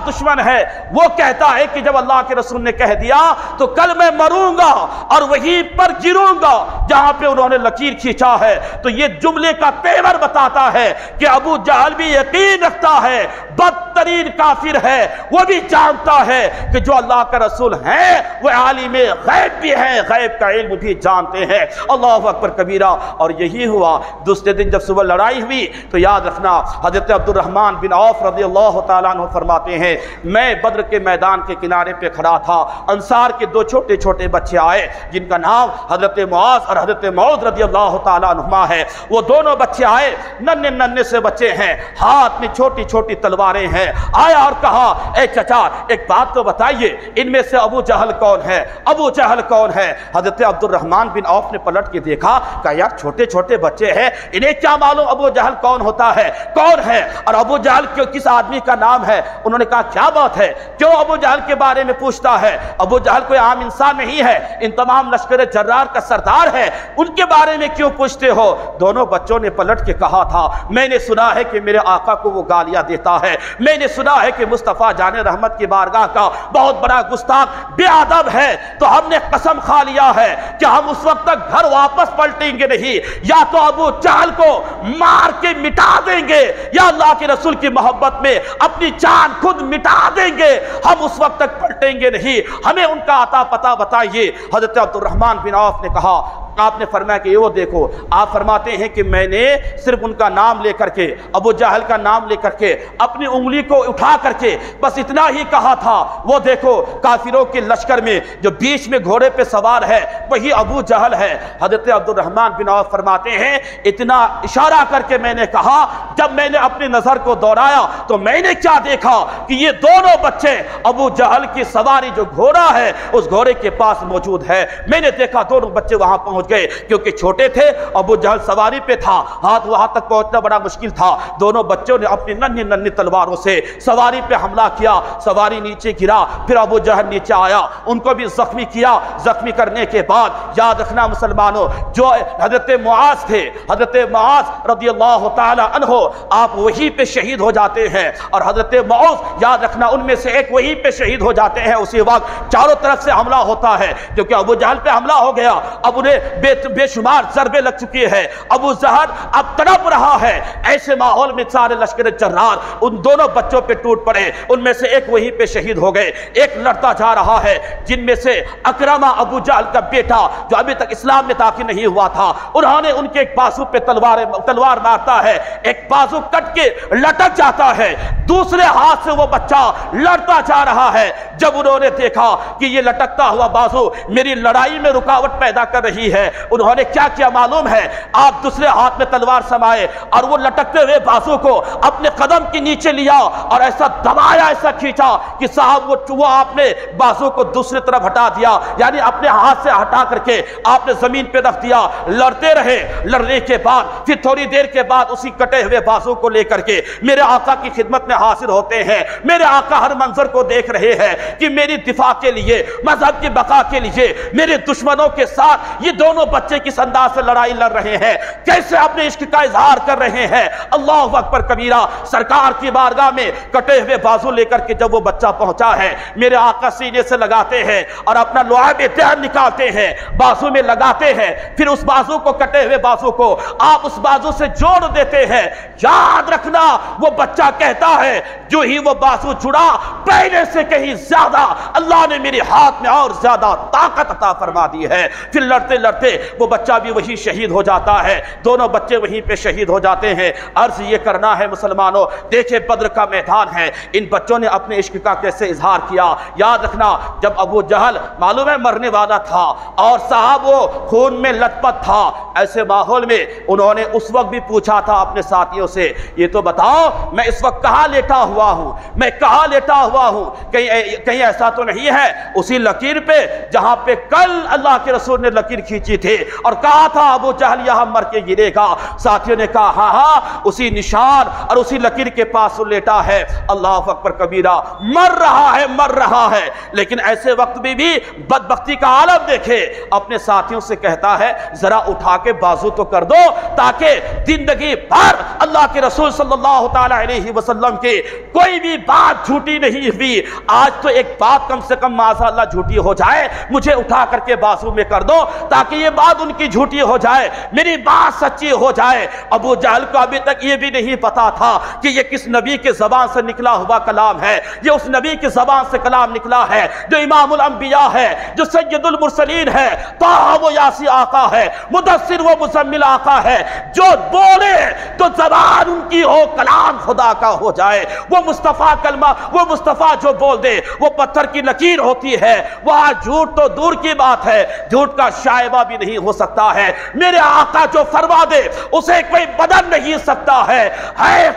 دشمن ہے وہ کہتا ہے کہ جب اللہ کے رسول نے کہہ دیا تو کل میں مروں گا اور وہیں پر گروں گا جہاں پہ انہوں نے لکیر کھینچا ہے۔ تو یہ جملے کا تیور بتاتا ہے کہ ابو جہل بھی یقین رکھتا ہے، بدترین کافر ہے، وہ بھی جانتا ہے کہ جو اللہ کا رسول ہے وہ عالم غیب بھی ہے، غیب کا علم بھی جانتے ہیں۔ اللہ اکبر کبیرہ۔ اور یہی ہوا دوسرے دن جب صبح لڑائی ہوئی تو یاد رکھنا حضرت عبد الرحمن بن عوف رضی اللہ تعالیٰ عنہ فرماتے ہیں میں بدر کے میدان کے کنارے پہ کھڑا تھا، انصار کے دو چھوٹے چھوٹے بچے آئے جن کا نام حضرت معاذ اور حضرت معوذ رضی اللہ تعالیٰ عنہما ہے۔ وہ دونوں بچے آئے، ننھے سے بچے ہیں، ہاتھ میں چھوٹی چھوٹی تلواریں ہیں، آیا اور کہا اے چچا ایک بات تو بتائیے ان میں سے ابو جہل کون ہے؟ ابو جہل کون ہے؟ حضرت عبد الرحمن بن عوف نے پلٹ کے دیکھا، کہا یار چھوٹے چھوٹے بچے ہیں، انہیں کیا معلوم ابو جہل کون ہوتا ہے، کون ہے اور ابو جہل کس آدمی کا نام ہے؟ انہوں نے کہا کیا بات ہے، کیوں ابو جہل کے بارے میں پوچھتا ہے؟ ابو جہل کوئی عام انسان نہیں ہے، ان تمام لشکر جرار کا سردار ہے، ان کے بارے میں کیوں پوچھتے ہو؟ دونوں بچوں نے پلٹ کے کہا تھا میں نے سنا ہے کہ میرے آقا کو وہ گالیاں دیتا ہے، میں نے سنا ہے کہ مصطفیٰ جان رحمت کی بارگاہ کا بہت بڑا گستاخ بے ادب ہے، تو ہم نے قسم کھا لیا ہے کہ ہم اس وقت تک گھر واپس پلٹیں گے نہیں، یا تو ابو جہل کو مار کے مٹا دیں گے یا اللہ کے رسول کی محبت میں اپنی جان خود مٹا دیں گے، ہم اس وقت تک پلٹیں گے نہیں، ہمیں ان کا عطا پتہ بتائیے۔ حضرت عبد الرحمن بن عوف نے کہا، آپ نے فرمایا کہ یہ وہ دیکھو، آپ فرماتے ہیں کہ میں نے صرف ان کا نام لے کر کے، ابو جہل کا نام لے کر کے اپنی انگلی کو اٹھا کر کے بس اتنا ہی کہا تھا، وہ دیکھو کافروں کے لشکر میں جو بیچ میں گھوڑے پہ سوار ہے وہی ابو جہل ہے۔ حضرت عبد الرحمن بن عوف فرماتے ہیں اتنا اشارہ کر کے میں نے کہا، جب میں نے اپنی نظر کو دوڑایا تو میں نے کیا دیکھا کہ یہ دونوں بچے ابو جہل کی سواری جو گھوڑا ہے اس گھوڑے کے پاس موجود ہے، میں نے دیکھا دونوں بچے وہاں پہنچ گئے کیونکہ چھوٹے تھے، ابو جہل سواری پہ تھا، ہاتھ وہاں تک پہنچنا بڑا مشکل تھا، دونوں بچوں نے اپنی ننھی تلواروں سے سواری پہ حملہ کیا، سواری نیچے گرا، پھر ابو جہل نیچے آیا، ان کو بھی زخمی کیا، زخمی کرنے کے بعد یاد رکھنا مسلمانوں جو حضرت معاذ تھے، حضرت معاذ رضی اللہ تعالی عنہ آپ وہی پہ شہید ہو جاتے ہیں، اور حضرت معاذ یاد رکھنا ان میں سے ایک وہی پہ شہید ہو جاتے ہیں، اسی وقت چاروں طرف سے حملہ ہوتا ہے کیونکہ ابو جہل پہ حملہ ہو گیا، اب انہیں بے شمار ضربے لگ چکی ہے، ابو جہل اب تڑپ رہا ہے، ایسے ماحول میں سارے لشکر جرار ان دونوں بچوں پہ ٹوٹ پڑے، ان میں سے ایک وہی پہ شہید ہو گئے، ایک لڑتا جا رہا ہے، جن میں سے اکرمہ ابو جہل کا بیٹا جو ابھی تک اسلام میں داخل نہیں ہوا تھا، انہوں نے ان کے ایک بازو پہ تلوار مارتا ہے، ایک بازو کٹ کے لٹک جاتا ہے، دوسرے ہاتھ سے وہ بچہ لڑتا جا رہا ہے، جب انہوں نے دیکھا کہ یہ لٹکتا ہوا بازو میری لڑائی میں رکاوٹ پیدا کر رہی ہے ہے انہوں نے کیا کیا معلوم ہے؟ آپ دوسرے ہاتھ میں تلوار سمائے اور وہ لٹکتے ہوئے بازو کو اپنے قدم کے نیچے لیا اور ایسا دبایا، ایسا کھینچا کہ صاحب وہ آپ نے بازو کو دوسری طرف ہٹا دیا، یعنی اپنے ہاتھ سے ہٹا کر کے آپ نے زمین پہ رکھ دیا۔ لڑتے رہے، لڑنے کے بعد پھر تھوڑی دیر کے بعد اسی کٹے ہوئے بازو کو لے کر کے میرے آقا کی خدمت میں حاضر ہوتے ہیں۔ میرے آقا ہر منظر کو دیکھ رہے ہیں کہ میری دفاع کے لیے، مذہب کی بقا کے لیے میرے دشمنوں کے ساتھ یہ دونوں بچے کس انداز سے لڑائی لڑ رہے ہیں، کیسے اپنے عشق کا اظہار کر رہے ہیں۔ اللہ اکبر کبیرہ، سرکار کی بارگاہ میں کٹے ہوئے بازو لے کر کے جب وہ بچہ پہنچا ہے، میرے آقا سینے سے لگاتے ہیں اور اپنا لعاب دہن نکالتے ہیں، بازو میں لگاتے ہیں، پھر اس بازو کو، کٹے ہوئے بازو کو آپ اس بازو سے جوڑ دیتے ہیں۔ یاد رکھنا وہ بچہ کہتا ہے جو ہی وہ بازو جڑا، پہلے سے کہیں زیادہ اللہ نے میرے ہاتھ میں اور زیادہ طاقت عطا فرما دی ہے۔ پھر لڑتے لڑتے وہ بچہ بھی وہی شہید ہو جاتا ہے، دونوں بچے وہیں پہ شہید ہو جاتے ہیں۔ عرض یہ کرنا ہے مسلمانوں، دیکھیں بدر کا میدان ہے، ان بچوں نے اپنے عشق کا کیسے اظہار کیا۔ یاد رکھنا جب ابو جہل معلوم ہے مرنے والا تھا اور صاحب وہ خون میں لت پت تھا، ایسے ماحول میں انہوں نے اس وقت بھی پوچھا تھا اپنے ساتھیوں سے، یہ تو بتاؤ میں اس وقت کہاں لیٹا ہوا ہوں، میں کہاں لیٹا ہوا ہوں، کہیں ایسا تو نہیں ہے اسی لکیر پہ جہاں پہ کل اللہ کے رسول نے لکیر کھینچی تھی اور کہا تھا ابو جہل یہاں مر کے گرے گا؟ ساتھیوں نے کہا ہاں ہاں اسی نشان اور اسی لکیر کے پاس لیٹا ہے۔ اللہ اکبر کبیرہ، مر رہا ہے، لیکن ایسے وقت میں بھی بدبختی کا عالم دیکھے، اپنے ساتھیوں سے کہتا ہے ذرا اٹھا کے بازو تو کر دو تاکہ زندگی بھر اللہ کے رسول صلی اللہ تعالی علیہ وسلم کی کوئی بھی بات جھوٹی نہیں ہوئی، آج تو ایک بات کم سے کم معاذ اللہ جھوٹی ہو جائے، مجھے اٹھا کر کے بازو میں کر دو تاکہ یہ بات ان کی جھوٹی ہو جائے، میری بات سچی ہو جائے۔ ابو جہل کو ابھی تک یہ بھی نہیں پتا تھا کہ یہ کس نبی کے زبان سے نکلا ہوا کلام ہے، یہ اس نبی کی زبان سے کلام نکلا ہے جو امام الانبیاء ہے، جو سید المرسلین ہے، طٰہٰ و یاسین آقا ہے، مدثر و مزمل آقا ہے، جو بولے تو زبان ان کی ہو کلام خدا کا ہو جائے، وہ مصطفیٰ کلمہ، وہ مصطفیٰ جو بول دے وہ پتھر کی لکیر ہوتی ہے، وہاں جھوٹ تو دور کی بات ہے، جھوٹ کا شائبہ بھی نہیں ہو سکتا ہے، میرے آقا جو فرما دے اسے کوئی بدل نہیں سکتا ہے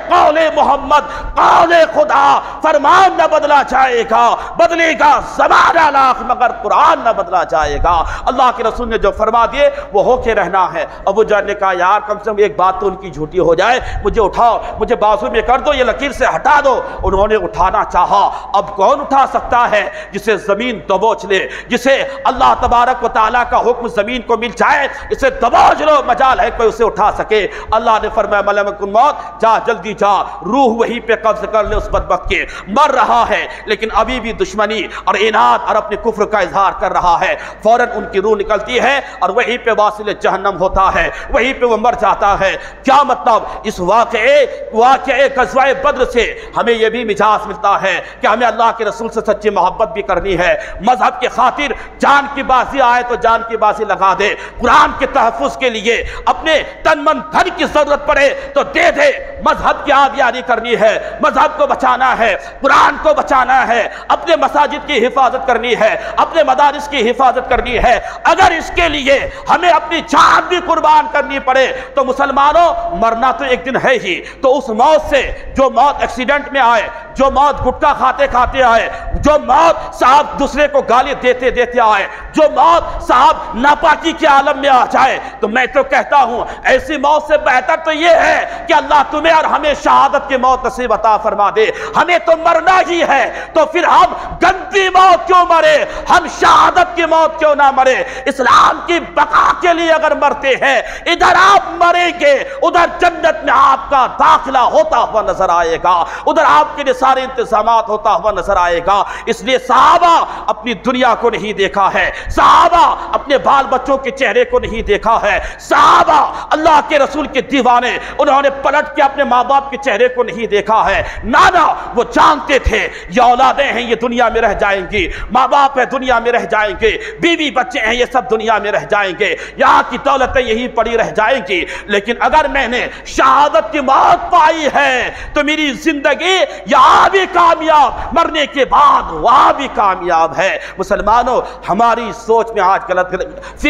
قول محمد، قول خدا، فرمان نہ بدلا جائے گا، بدلے گا زمانہ لاکھ مگر قرآن نہ بدلا جائے گا۔ اللہ کے رسول نے جو فرما دیے وہ ہو کے رہنا ہے۔ ابو جہل نے کہا یار کم سے کم ایک بات تو ان کی جھوٹی ہو جائے، مجھے اٹھاؤ، مجھے بازو میں کر دو، یہ لکیر سے ہٹا دو۔ انہوں نے اٹھانا چاہا، اب کون اٹھا سکتا ہے جسے زمین دبوچ لے، جسے اللہ تبارک و تعالیٰ کا حکم زمین کو مل جائے، اسے دبوچ لو، مجال ہے کوئی اسے اٹھا سکے۔ اللہ نے فرمایا ملک الموت جا، جلدی جا، روح وہیں پہ قبض کر لے اس بدبخت کے، مر رہا ہے لیکن ابھی بھی دشمنی اور اناد اور اپنے کفر کا اظہار کر رہا ہے، فوراً ان کی روح نکلتی ہے اور وہیں پہ واصل جہنم ہوتا ہے، وہیں پہ وہ مر جاتا ہے۔ کیا مطلب؟ اس واقعے غزوہ بدر سے ہمیں یہ بھی مجاز ملتا ہے کہ ہمیں اللہ کے رسول سے سچی محبت بھی کرنی ہے، مذہب کی خاطر جان کی بازی آئے تو جان کی بازی لگا دے، قرآن کے تحفظ کے لیے اپنے تن من دھن کی ضرورت پڑے تو دے دے، مذہب کی آبیاری کرنی ہے، مذہب کو بچانا ہے، قرآن کو بچانا ہے، اپنے مساجد کی حفاظت کرنی ہے، اپنے مدارس کی حفاظت کرنی ہے، اگر اس کے لیے ہمیں اپنی جان بھی قربان کرنی پڑے تو مسلمانوں مرنا تو ایک دن ہے ہی، تو اس موت سے، جو موت ایکسیڈنٹ میں آئے، جو موت گٹکا کھاتے کھاتے آئے، جو موت صاحب دوسرے کو گالی دیتے دیتے آئے، جو موت صاحب ناپاکی کے عالم میں آ جائے، تو میں تو کہتا ہوں ایسی موت سے بہتر تو یہ ہے کہ اللہ تمہیں اور ہمیں شہادت کی موت نصیب عطا فرما دے۔ ہمیں تو مرنا ہی ہے تو پھر ہم گندی موت کیوں مرے، ہم شہادت کی موت کیوں نہ مرے؟ اسلام کی بقا کے لیے اگر مرتے ہیں، ادھر آپ مریں گے ادھر جنت میں آپ کا داخلہ ہوتا ہوا نظر آئے گا، ادھر آپ کے لیے سارے انتظامات ہوتا ہوا نظر آئے گا۔ اس لیے صحابہ اپنی دنیا کو نہیں دیکھا ہے، صحابہ اپنے بال بچوں کے چہرے کو نہیں دیکھا ہے، صحابہ اللہ کے رسول کے دیوانے، انہوں نے پلٹ کے اپنے ماں باپ کے چہرے کو نہیں دیکھا ہے، نانا وہ جانتے تھے یہ اولادیں ہیں یہ دنیا میں رہ جائیں گی، ماں باپ ہے دنیا میں رہ جائیں گے، بیوی بچے ہیں یہ سب دنیا میں رہ جائیں گے، یہاں کی دولتیں یہی پڑی رہ جائیں گی، لیکن اگر میں نے شہادت کی موت پائی ہے تو میری زندگی یہاں بھی کامیاب، مرنے کے بعد وہاں بھی کامیاب ہے۔ مسلمانوں ہماری سوچ میں آج غلط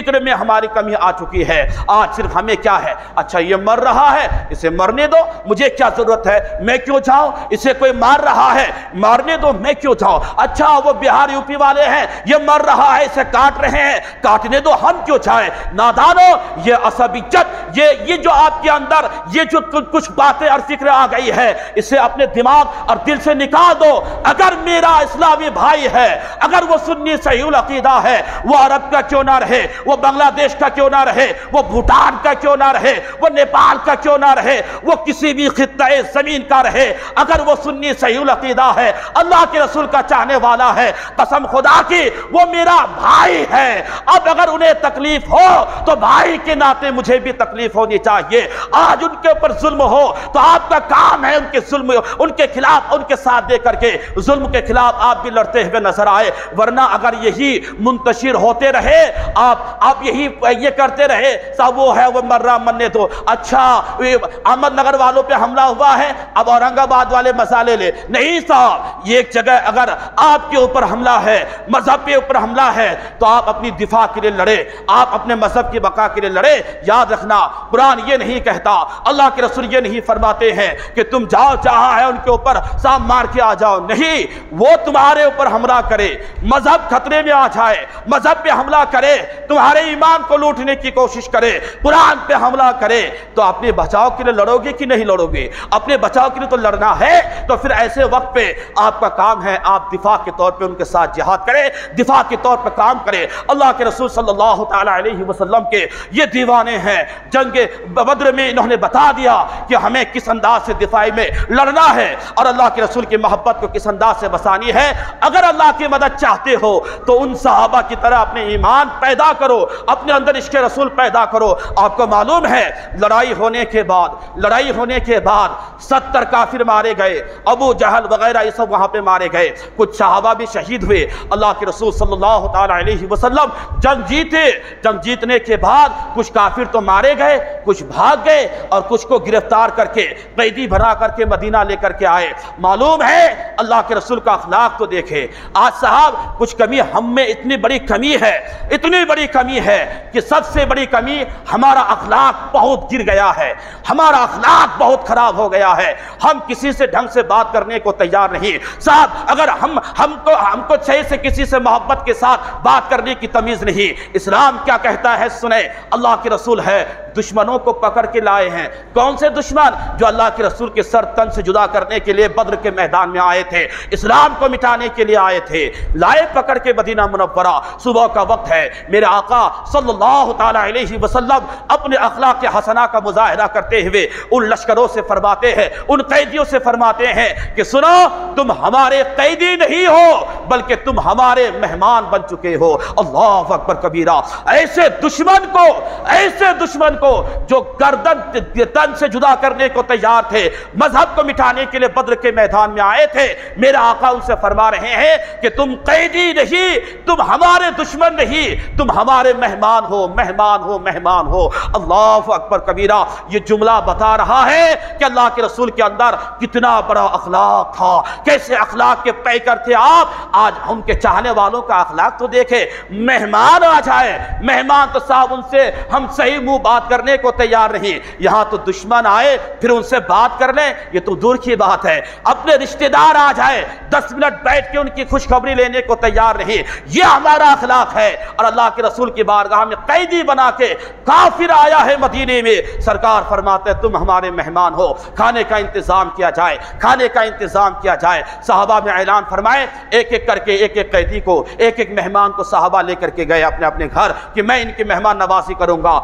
فکر میں ہماری کمی آ چکی ہے۔ آج صرف ہمیں کیا ہے، اچھا یہ مر رہا ہے اسے مرنے دو، مجھے کیا ضرورت ہے، میں کیوں جاؤں، اسے کوئی مار رہا ہے مارنے دو، میں کیوں جاؤں، اچھا وہ بہار یوپی والے ہیں یہ مر رہا ہے اسے کاٹ رہے ہیں کاٹنے دو، ہم کیوں جائیں۔ نادانو، یہ عصبیت، یہ جو آپ کے اندر یہ جو کچھ باتیں اور فکر آ گئی ہے، اسے اپنے دماغ اور دل سے نکال دو۔ اگر میرا اسلامی بھائی ہے، اگر وہ سنی صحیح العقیدہ ہے، وہ عرب کا کیوں نہ رہے، وہ بنگلہ دیش کا کیوں نہ رہے، وہ بھوٹان کا کیوں نہ رہے، وہ نیپال کا کیوں نہ رہے، وہ کسی بھی خطۂ زمین کا رہے، اگر وہ سنی صحیح العقیدہ ہے، اللہ کے رسول کا چاہنے والا ہے، قسم خدا کی وہ میرا بھائی ہے۔ اب اگر انہیں تکلیف ہو تو بھائی کے ناطے مجھے بھی تکلیف ہونی چاہیے۔ آج ان کے اوپر ظلم ہو تو آپ کا کام ہے ان کے ظلم، ان کے خلاف، ان کے ساتھ دے کر کے ظلم کے خلاف آپ بھی لڑتے ہوئے نظر آئے۔ ورنہ اگر یہی منتشر ہوتے رہے، آپ یہی یہ کرتے رہے، صاحب وہ ہے وہ مر رہا مننے دو، اچھا احمد نگر والوں پہ حملہ ہوا ہے اب اورنگ آباد والے مسالے لے، نہیں صاحب، یہ ایک جگہ اگر آپ کے اوپر حملہ ہے، مذہب کے اوپر حملہ ہے تو آپ اپنی دفاع کے لیے لڑے، آپ اپنے مذہب کی بقا کے لیے لڑے۔ یاد رکھنا قرآن یہ نہیں کہتا، اللہ کے رسول یہ نہیں فرماتے ہیں کہ تم جاؤ جہاں ہے ان کے اوپر سام مار کے آ جاؤ، نہیں، وہ تمہارے اوپر حملہ کرے، مذہب خطرے میں آ جائے، مذہب پہ حملہ کرے، تمہارے ایمان کو لوٹنے کی کوشش کرے، قرآن پہ حملہ کرے، تو اپنے بچاؤ کے لیے لڑو گے کہ نہیں لڑو گے؟ اپنے بچاؤ کے لیے تو لڑنا ہے، تو پھر ایسے وقت پہ آپ کا کام ہے آپ دفاع کے طور پہ ان کے ساتھ جہاد کرے، دفاع کے طور پہ کام کرے۔ اللہ کے رسول صلی اللہ تعالی علیہ وسلم کے یہ دیوانے ہیں، جنگ بدر میں انہوں نے بتا دیا کہ ہمیں کس انداز سے دفاعی میں لڑنا ہے اور اللہ کے رسول کی محبت کو کس انداز سے بسانی ہے۔ اگر اللہ کی مدد چاہتے ہو تو ان صحابہ کی طرح اپنے ایمان پیدا کرو، اپنے اندر عشق رسول پیدا کرو۔ آپ کو معلوم ہے لڑائی ہونے کے بعد 70 کافر مارے گئے، ابو جہل وغیرہ یہ سب وہاں پہ مارے گئے، کچھ صحابہ بھی شہید ہوئے۔ اللہ کے رسول صلی اللہ تعالی علیہ وسلم جنگ جیتے، جنگ جیتنے کے بعد کچھ کافر تو مارے گئے، کچھ بھاگ گئے اور کچھ کو گرفتار کر کے قیدی بنا کر کے مدینہ لے کر کے آئے۔ معلوم ہے اللہ کے رسول کا اخلاق تو دیکھے۔ آج صاحب کچھ کمی ہم میں اتنی بڑی کمی ہے کہ سب سے بڑی کمی ہمارا اخلاق بہت گر گیا ہے، ہمارا اخلاق بہت خراب ہو گیا ہے، ہم کسی سے ڈھنگ سے بات کرنے کو تیار نہیں۔ صاحب اگر ہم کو صحیح سے کسی سے محبت کے ساتھ بات کرنے کی تمیز نہیں۔ اسلام کیا کہتا ہے سنیں، اللہ کے رسول ہے دشمنوں کو پکڑ کے لائے ہیں۔ کون سے دشمن؟ جو اللہ کے رسول کے سر تن سے جدا کرنے کے لیے بدر کے میدان میں آئے تھے، اسلام کو مٹانے کے لیے آئے تھے، لائے پکڑ کے مدینہ منورہ۔ صبح کا وقت ہے، میرے آقا صلی اللہ تعالی علیہ وسلم اپنے اخلاق حسنہ کا مظاہرہ کرتے ہوئے ان لشکروں سے فرماتے ہیں، ان قیدیوں سے فرماتے ہیں کہ سنو، تم ہمارے قیدی نہیں ہو بلکہ تم ہمارے مہمان بن چکے ہو۔ اللہ اکبر کبیرہ۔ ایسے دشمن کو جو گردن تن سے جدا کرنے کو تیار تھے، مذہب کو مٹانے کے لیے بدر کے میدان میں آئے تھے، میرے آقا ان سے فرما رہے ہیں کہ تم قیدی نہیں، تم ہمارے دشمن نہیں، تم ہمارے مہمان ہو۔ اللہ اکبر کبیرہ۔ یہ جملہ بتا رہا ہے کہ اللہ کے رسول کے اندر کتنا بڑا اخلاق تھا، کیسے اخلاق کے پیکر تھے آپ۔ آج ان کے چاہنے والوں کا اخلاق تو دیکھے، مہمان آ جائے، مہمان تو صاحب ان سے ہم صحیح منہ بات کرنے کو تیار نہیں، یہاں تو دشمن آئے پھر ان سے بات کر لیں یہ تو دور کی بات ہے۔ اپنے رشتہ دار آ جائے 10 منٹ بیٹھ کے ان کی خوشخبری لینے کو تیار نہیں، یہ ہمارا اخلاق ہے۔ اور اللہ کے رسول کی بارگاہ میں قیدی بنا کے کافر آیا ہے مدینے میں، سرکار فرماتے ہیں تم ہمارے مہمان ہو، کھانے کا انتظام کیا جائے۔ صحابہ میں اعلان فرمائے، ایک ایک کر کے ایک ایک قیدی کو، ایک ایک مہمان کو صحابہ لے کر کے گئے اپنے اپنے گھر کہ میں ان کی مہمان نوازی کروں گا۔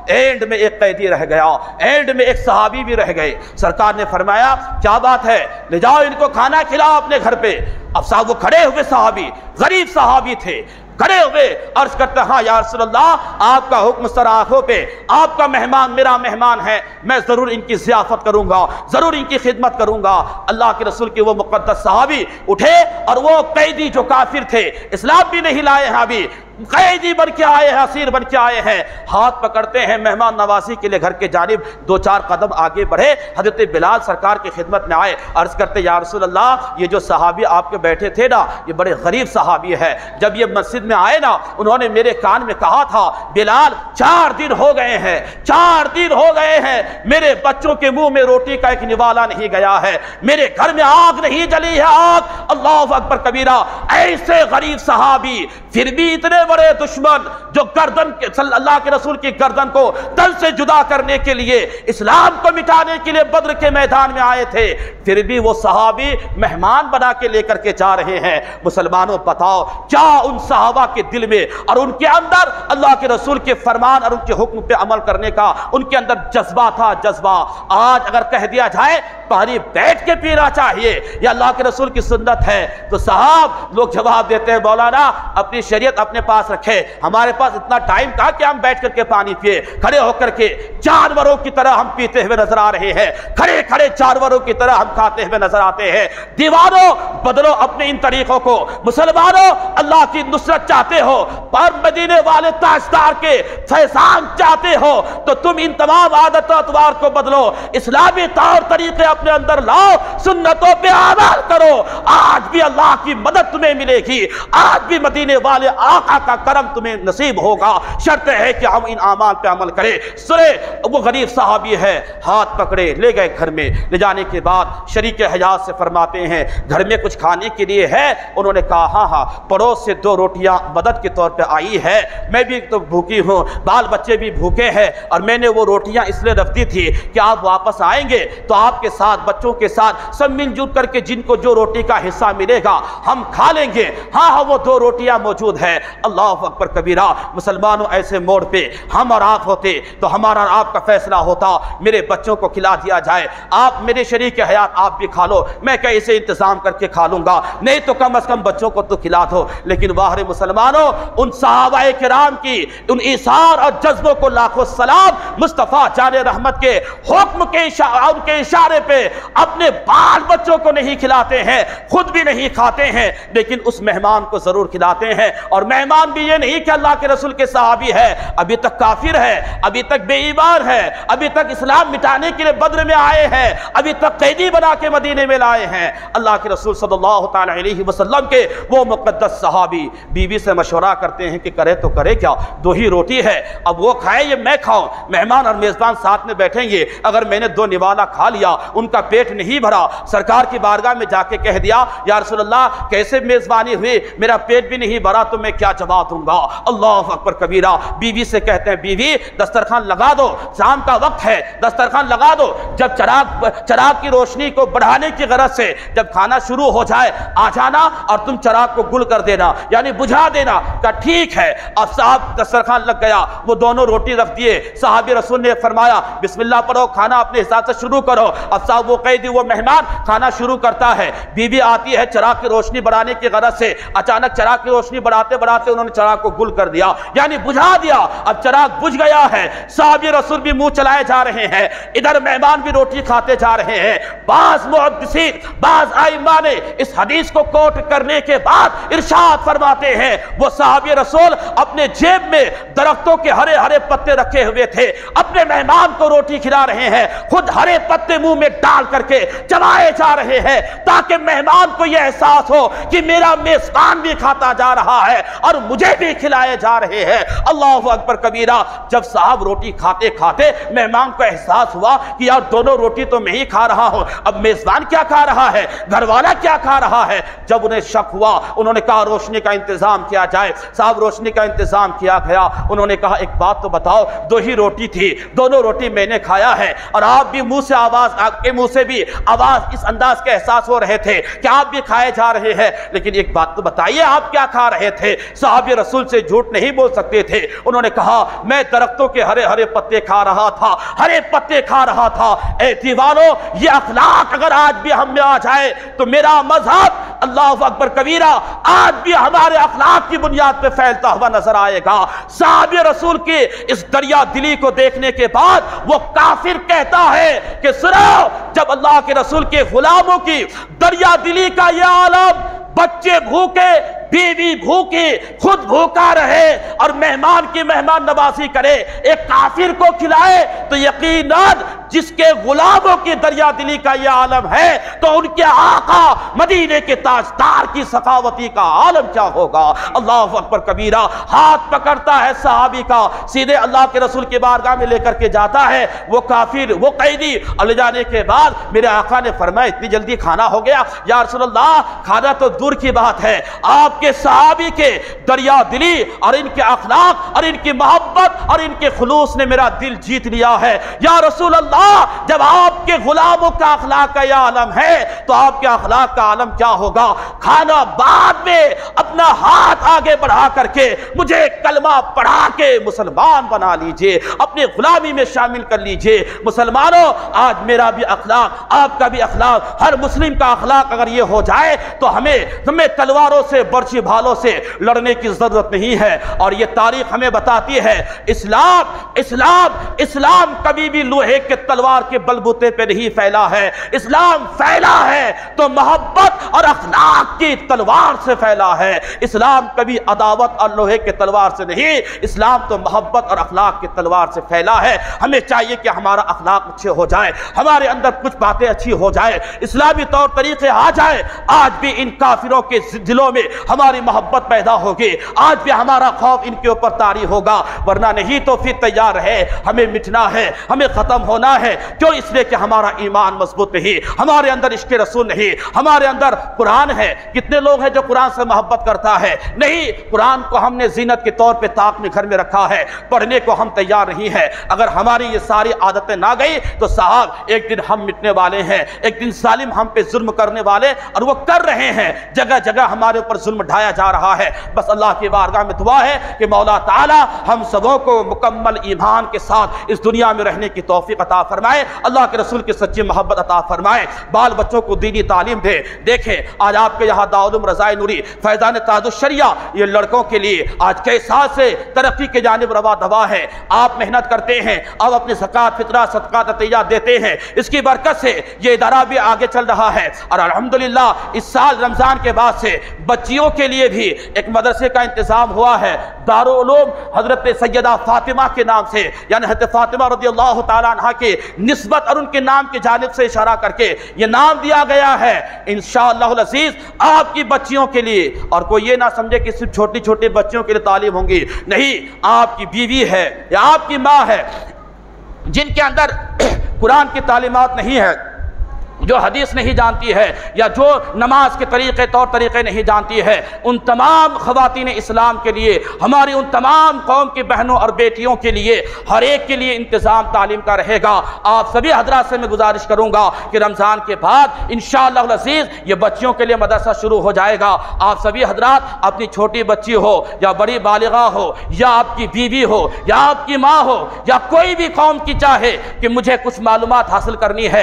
اینڈ میں ایک قیدی رہ گیا، اینڈ میں ایک صحابی بھی رہ گئے۔ سرکار نے فرمایا کیا بات ہے، لے جاؤ ان کو کھانا کھلاؤ اپنے گھر پہ۔ اب صاحب وہ کھڑے ہوئے صحابی، غریب صحابی تھے، کھڑے ہوئے عرض کرتے ہاں یا رسول اللہ، آپ کا حکم سر آنکھوں پہ، آپ کا مہمان میرا مہمان ہے، میں ضرور ان کی ضیافت کروں گا، ضرور ان کی خدمت کروں گا۔ اللہ کے رسول کے وہ مقدس صحابی اٹھے اور وہ قیدی جو کافر تھے، اسلام بھی نہیں لائے ہیں ابھی، قیدی بن کے آئے ہیں، اسیر بن کے آئے ہیں، ہاتھ پکڑتے ہیں مہمان نوازی کے لیے گھر کے جانب 2-4 قدم آگے بڑھے، حضرت بلال سرکار کی خدمت میں آئے، عرض کرتے یا رسول اللہ یہ جو صحابی آپ کے بیٹھے تھے نا یہ بڑے غریب صحابی ہے، جب یہ مسجد میں آئے نا انہوں نے میرے کان میں کہا تھا بلال 4 دن ہو گئے ہیں، 4 دن ہو گئے ہیں میرے بچوں کے منہ میں روٹی کا ایک نوالا نہیں گیا ہے، میرے گھر میں آگ نہیں جلی ہے آگ۔ اللہ اکبر کبیرہ، ایسے غریب صحابی پھر بھی اتنے بڑے دشمن جو گردن اللہ کے رسول کی گردن کو تن سے جدا کرنے کے لیے، اسلام کو مٹانے کے لیے بدر کے میدان میں آئے تھے، پھر بھی وہ صحابی مہمان بنا کے لے کر کے جا رہے ہیں۔ مسلمانوں بتاؤ کیا ان صحابہ کے دل میں اور ان کے اندر اللہ کے رسول کے فرمان اور ان کے حکم پہ عمل کرنے کا ان کے اندر جذبہ تھا، جذبہ۔ آج اگر کہہ دیا جائے پانی بیٹھ کے پینا چاہیے یہ اللہ کے رسول کی سنت ہے تو صاحب لوگ جواب دیتے ہیں مولانا اپنی شریعت اپنے پاس رکھے، ہمارے پاس اتنا ٹائم کہاں کہ ہم بیٹھ کر کے پانی پیے، کھڑے ہو کر کے جانوروں کی طرح ہم پیتے ہوئے نظر آ رہے ہیں، کھڑے کھڑے جانوروں کی طرح ہم کھاتے ہوئے نظر آتے ہیں۔ دیوانوں بدلو اپنے ان طریقوں کو، مسلمانوں اللہ کی نصرت چاہتے ہو، پر مدینے والے تاجدار کے فیضان چاہتے ہو تو تم ان تمام عادت و اطوار کو بدلو، اسلامی طور طریقے اپنے اندر لاؤ، سنتوں پہ عمل کرو، آج بھی اللہ کی مدد تمہیں ملے گی، آج بھی مدینے والے آقا کا کرم تمہیں نصیب ہوگا، شرط ہے کہ ہم ان اعمال پہ عمل کریں۔ سرے وہ غریب صحابی ہے، ہاتھ پکڑے لے گئے گھر میں، لے جانے کے بعد شریک حیات سے فرماتے ہیں گھر میں کچھ کھانے کے لیے ہے؟ انہوں نے کہا ہاں ہاں، پڑوس سے 2 روٹیاں مدد کے طور پہ آئی ہے، میں بھی تو بھوکی ہوں، بال بچے بھی بھوکے ہیں، اور میں نے وہ روٹیاں اس لیے رکھ دی تھی کہ آپ واپس آئیں گے تو آپ کے ساتھ بچوں کے ساتھ سب مل جل کر کے جن کو جو روٹی کا حصہ ملے گا ہم کھا لیں گے۔ ہاں ہاں وہ 2 روٹیاں موجود ہے۔ اللہ اکبر کبیرہ، مسلمانوں ایسے موڑ پہ ہم اور آپ ہوتے تو ہمارا اور آپ کا فیصلہ ہوتا میرے بچوں کو کھلا دیا جائے، آپ میرے شریک حیات آپ بھی کھا لو، میں کیسے انتظام کر کے کھا لوں گا، نہیں تو کم از کم بچوں کو تو کھلا دو۔ لیکن واہ مسلمانوں، ان صحابہ کرام کی ان ایثار اور جذبوں کو لاکھوں سلام، مصطفیٰ جان رحمت کے حکم کے ان کے اشارے پہ اپنے بال بچوں کو نہیں کھلاتے ہیں، خود بھی نہیں کھاتے ہیں، لیکن اس مہمان کو ضرور کھلاتے ہیں۔ اور مہمان بھی یہ نہیں کہ اللہ کے رسول کے صحابی ہے، ابھی تک کافر ہے، ابھی تک بے ایمان ہے، ابھی تک اسلام مٹانے کے لیے بدر میں آئے ہیں، ابھی تک قیدی بنا کے مدینے میں لائے ہیں۔ اللہ کے رسول صلی اللہ تعالی علیہ وسلم کے وہ مقدس صحابی بیوی سے مشورہ کرتے ہیں کہ کرے تو کرے کیا، 2 ہی روٹی ہے، اب وہ کھائے یہ میں کھاؤں، مہمان اور میزبان ساتھ میں بیٹھیں گے، اگر میں نے 2 نوالا کھا لیا ان کا پیٹ نہیں بھرا، سرکار کی بارگاہ میں جا کے کہہ دیا یا رسول اللہ کیسے میزبانی ہوئی، میرا پیٹ بھی نہیں بھرا تو میں کیا جواب دوں گا۔ اللہ اکبر کبیرہ، بیوی سے کہتے ہیں بیوی دسترخوان لگا دو، شام کا وقت ہے، دسترخوان لگا دو، جب چراغ کی روشنی کو بڑھانے کی غرض سے جب کھانا شروع ہو جائے آ جانا اور تم چراغ کو گل کر دینا، یعنی بجھا دینا۔ کہا ٹھیک ہے۔ اب صاحب دسترخوان لگ گیا، وہ دونوں روٹی رکھ دیے، صحابی رسول نے فرمایا بسم اللہ پڑھو، کھانا اپنے حساب سے شروع کرو۔ اب صاحب وہ قیدی وہ مہمان کھانا شروع کرتا ہے، بیوی آتی ہے چراغ کی روشنی بڑھانے کی غرض سے، اچانک چراغ کی روشنی بڑھاتے بڑھاتے انہوں نے چراغ کو گل کر دیا، یعنی بجھا دیا۔ اب چراغ بجھ گیا ہے، صحابی رسول بھی منہ چلائے جا رہے ہیں، ادھر مہمان بھی روٹی کھاتے جا رہے ہیں۔ بعض محدثین، بعض ائمہ نے اس حدیث کو کوٹ کرنے کے بعد ارشاد فرماتے ہیں وہ صحابی رسول اپنے جیب میں درختوں کے ہرے ہرے پتے رکھے ہوئے تھے، اپنے مہمان کو روٹی کھلا رہے ہیں، خود ہرے پتے منہ میں ڈال کر کے چبائے جا رہے ہیں تاکہ مہمان کو یہ احساس ہو کہ میرا میزبان بھی کھاتا جا رہا ہے اور مجھے بھی کھلائے جا رہے ہیں۔ اللہ اکبر کبیرہ، جب صاحب روٹی کھاتے کھاتے مہمان کو احساس ہوا کہ یار دونوں روٹی تو میں ہی کھا رہا ہوں، اب میزبان کیا کھا رہا ہے، گھر والا کیا کھا رہا ہے، جب انہیں شک ہوا انہوں نے کہا روشنی کا انتظام کیا جائے۔ صاحب روشنی کا انتظام کیا گیا، انہوں نے کہا ایک بات تو بتاؤ، 2 ہی روٹی تھی، دونوں روٹی میں نے کھایا ہے اور آپ بھی منہ سے آواز، آپ کے منہ سے بھی آواز اس انداز کے احساس ہو رہے تھے کہ آپ بھی کھائے جا رہے ہیں، لیکن ایک بات تو بتائیے آپ کیا کھا رہے تھے۔ صحابی رسول سے جھوٹ نہیں بول سکتے تھے، انہوں نے کہا میں درختوں کے ہرے ہرے پتے کھا رہا تھا، ہرے پتے کھا رہا تھا۔ اے دیوانو، یہ اخلاق اگر آج بھی ہم میں آ جائے تو میرا مذہب اللہ اکبر کبیرہ آج بھی ہمارے اخلاق کی بنیاد پہ پھیلتا ہوا نظر آئے گا۔ صحابی رسول کی اس دریا دلی کو دیکھنے کے بعد وہ کافر کہتا ہے کہ سنو، جب اللہ کے رسول کے غلاموں کی دریا دلی کا یہ عالم، بچے بھوکے، بیوی بھوکی خود بھوکا رہے اور مہمان کی مہمان نوازی کرے، ایک کافر کو کھلائے، تو یقیناً جس کے غلاموں کی دریا دلی کا یہ عالم ہے تو ان کے آقا مدینے کے تاجدار کی سخاوتی کا عالم کیا ہوگا۔ اللہ اکبر کبیرہ۔ ہاتھ پکڑتا ہے صحابی کا، سیدھے اللہ کے رسول کی بارگاہ میں لے کر کے جاتا ہے، وہ کافر، وہ قیدی، اور لے جانے کے بعد میرے آقا نے فرمایا اتنی جلدی کھانا ہو گیا؟ یا رسول اللہ کھانا تو دور کی بات ہے، آپ کے صحابی کے دریا دلی اور ان کے اخلاق اور ان کی محبت اور ان کے خلوص نے میرا دل جیت لیا ہے۔ یا رسول اللہ جب آپ کے غلاموں کا اخلاق کا یہ عالم ہے تو آپ کے اخلاق کا عالم کیا ہوگا؟ کھانا بعد میں اپنا ہاتھ آگے بڑھا کر کے مجھے کلمہ پڑھا کے مسلمان بنا لیجئے، اپنی غلامی میں شامل کر لیجئے۔ مسلمانوں آج میرا بھی اخلاق، آپ کا بھی اخلاق، ہر مسلم کا اخلاق اگر یہ ہو جائے تو ہمیں تلواروں سے، برچھی بھالوں سے لڑنے کی ضرورت نہیں ہے۔ اور یہ تاریخ ہمیں بتاتی ہے اسلام کبھی بھی لوہے کے تلوار کے بلبوتے پہ نہیں پھیلا ہے، اسلام پھیلا ہے تو محبت اور اخلاق کی تلوار سے پھیلا ہے۔ اسلام کبھی عداوت اور لوہے کے تلوار سے نہیں، اسلام تو محبت اور اخلاق کی تلوار سے پھیلا ہے۔ ہمیں چاہیے کہ ہمارا اخلاق اچھے ہو جائے، ہمارے اندر کچھ باتیں اچھی ہو جائے، اسلامی طور طریقے آ جائے، آج بھی ان کافروں کے دلوں میں ہماری محبت پیدا ہوگی، آج بھی ہمارا خوف ان کے اوپر طاری ہوگا، ورنہ نہیں تو پھر تیار ہے، ہمیں مٹنا ہے، ہمیں ختم ہونا ہے۔ کیوں؟ اس لیے کہ ہمارا ایمان مضبوط نہیں، ہمارے اندر عشق رسول نہیں، ہمارے اندر قرآن ہے۔ کتنے لوگ ہیں جو قرآن سے محبت کرتا ہے؟ نہیں، قرآن کو ہم نے زینت کے طور پہ طاق میں گھر میں رکھا ہے، پڑھنے کو ہم تیار نہیں ہے۔ اگر ہماری یہ ساری عادتیں نہ گئی تو صاحب ایک دن ہم مٹنے والے ہیں، ایک دن ظالم ہم پہ ظلم کرنے والے، اور وہ کر رہے ہیں، جگہ جگہ ہمارے اوپر ظلم ڈھایا جا رہا ہے۔ بس اللہ کی بارگاہ میں دعا ہے کہ مولا تعالی ہم سبوں کو مکمل ایمان کے ساتھ اس دنیا میں رہنے کی توفیق عطا فرمائے، اللہ کے رسول کی سچی محبت عطا فرمائے، بال بچوں کو دینی تعلیم دے۔ دیکھیں آج آپ کے یہاں دارالعلوم رضائے نوری فیضان تاج الشریعہ یہ لڑکوں کے لیے آج کئی سال سے ترقی کے جانب روا دوا ہے۔ آپ محنت کرتے ہیں، آپ اپنی زکوٰۃ، فطرہ، صدقات، عطیات دیتے ہیں، اس کی برکت سے یہ ادارہ بھی آگے چل رہا ہے۔ اور الحمدللہ اس سال رمضان کے بعد سے بچیوں کے لیے بھی ایک مدرسے کا انتظام ہوا ہے، دارالعلوم حضرت سیدہ فاطمہ کے نام سے، یعنی حضرت فاطمہ رضی اللہ تعالیٰ عنہ کے نسبت اور ان کے نام کی جانب سے اشارہ کر کے یہ نام دیا گیا ہے۔ انشاءاللہ العزیز آپ کی بچیوں کے لیے، اور کوئی یہ نہ سمجھے کہ صرف چھوٹی چھوٹی بچیوں کے لیے تعلیم ہوں گی، نہیں، آپ کی بیوی ہے یا آپ کی ماں ہے جن کے اندر قرآن کی تعلیمات نہیں ہے، جو حدیث نہیں جانتی ہے، یا جو نماز کے طریقے طور طریقے نہیں جانتی ہے، ان تمام خواتین اسلام کے لیے، ہماری ان تمام قوم کی بہنوں اور بیٹیوں کے لیے، ہر ایک کے لیے انتظام تعلیم کا رہے گا۔ آپ سبھی حضرات سے میں گزارش کروں گا کہ رمضان کے بعد انشاءاللہ العزیز یہ بچیوں کے لیے مدرسہ شروع ہو جائے گا۔ آپ سبھی حضرات اپنی چھوٹی بچی ہو یا بڑی بالغہ ہو یا آپ کی بیوی ہو یا آپ کی ماں ہو یا کوئی بھی قوم کی چاہے کہ مجھے کچھ معلومات حاصل کرنی ہے،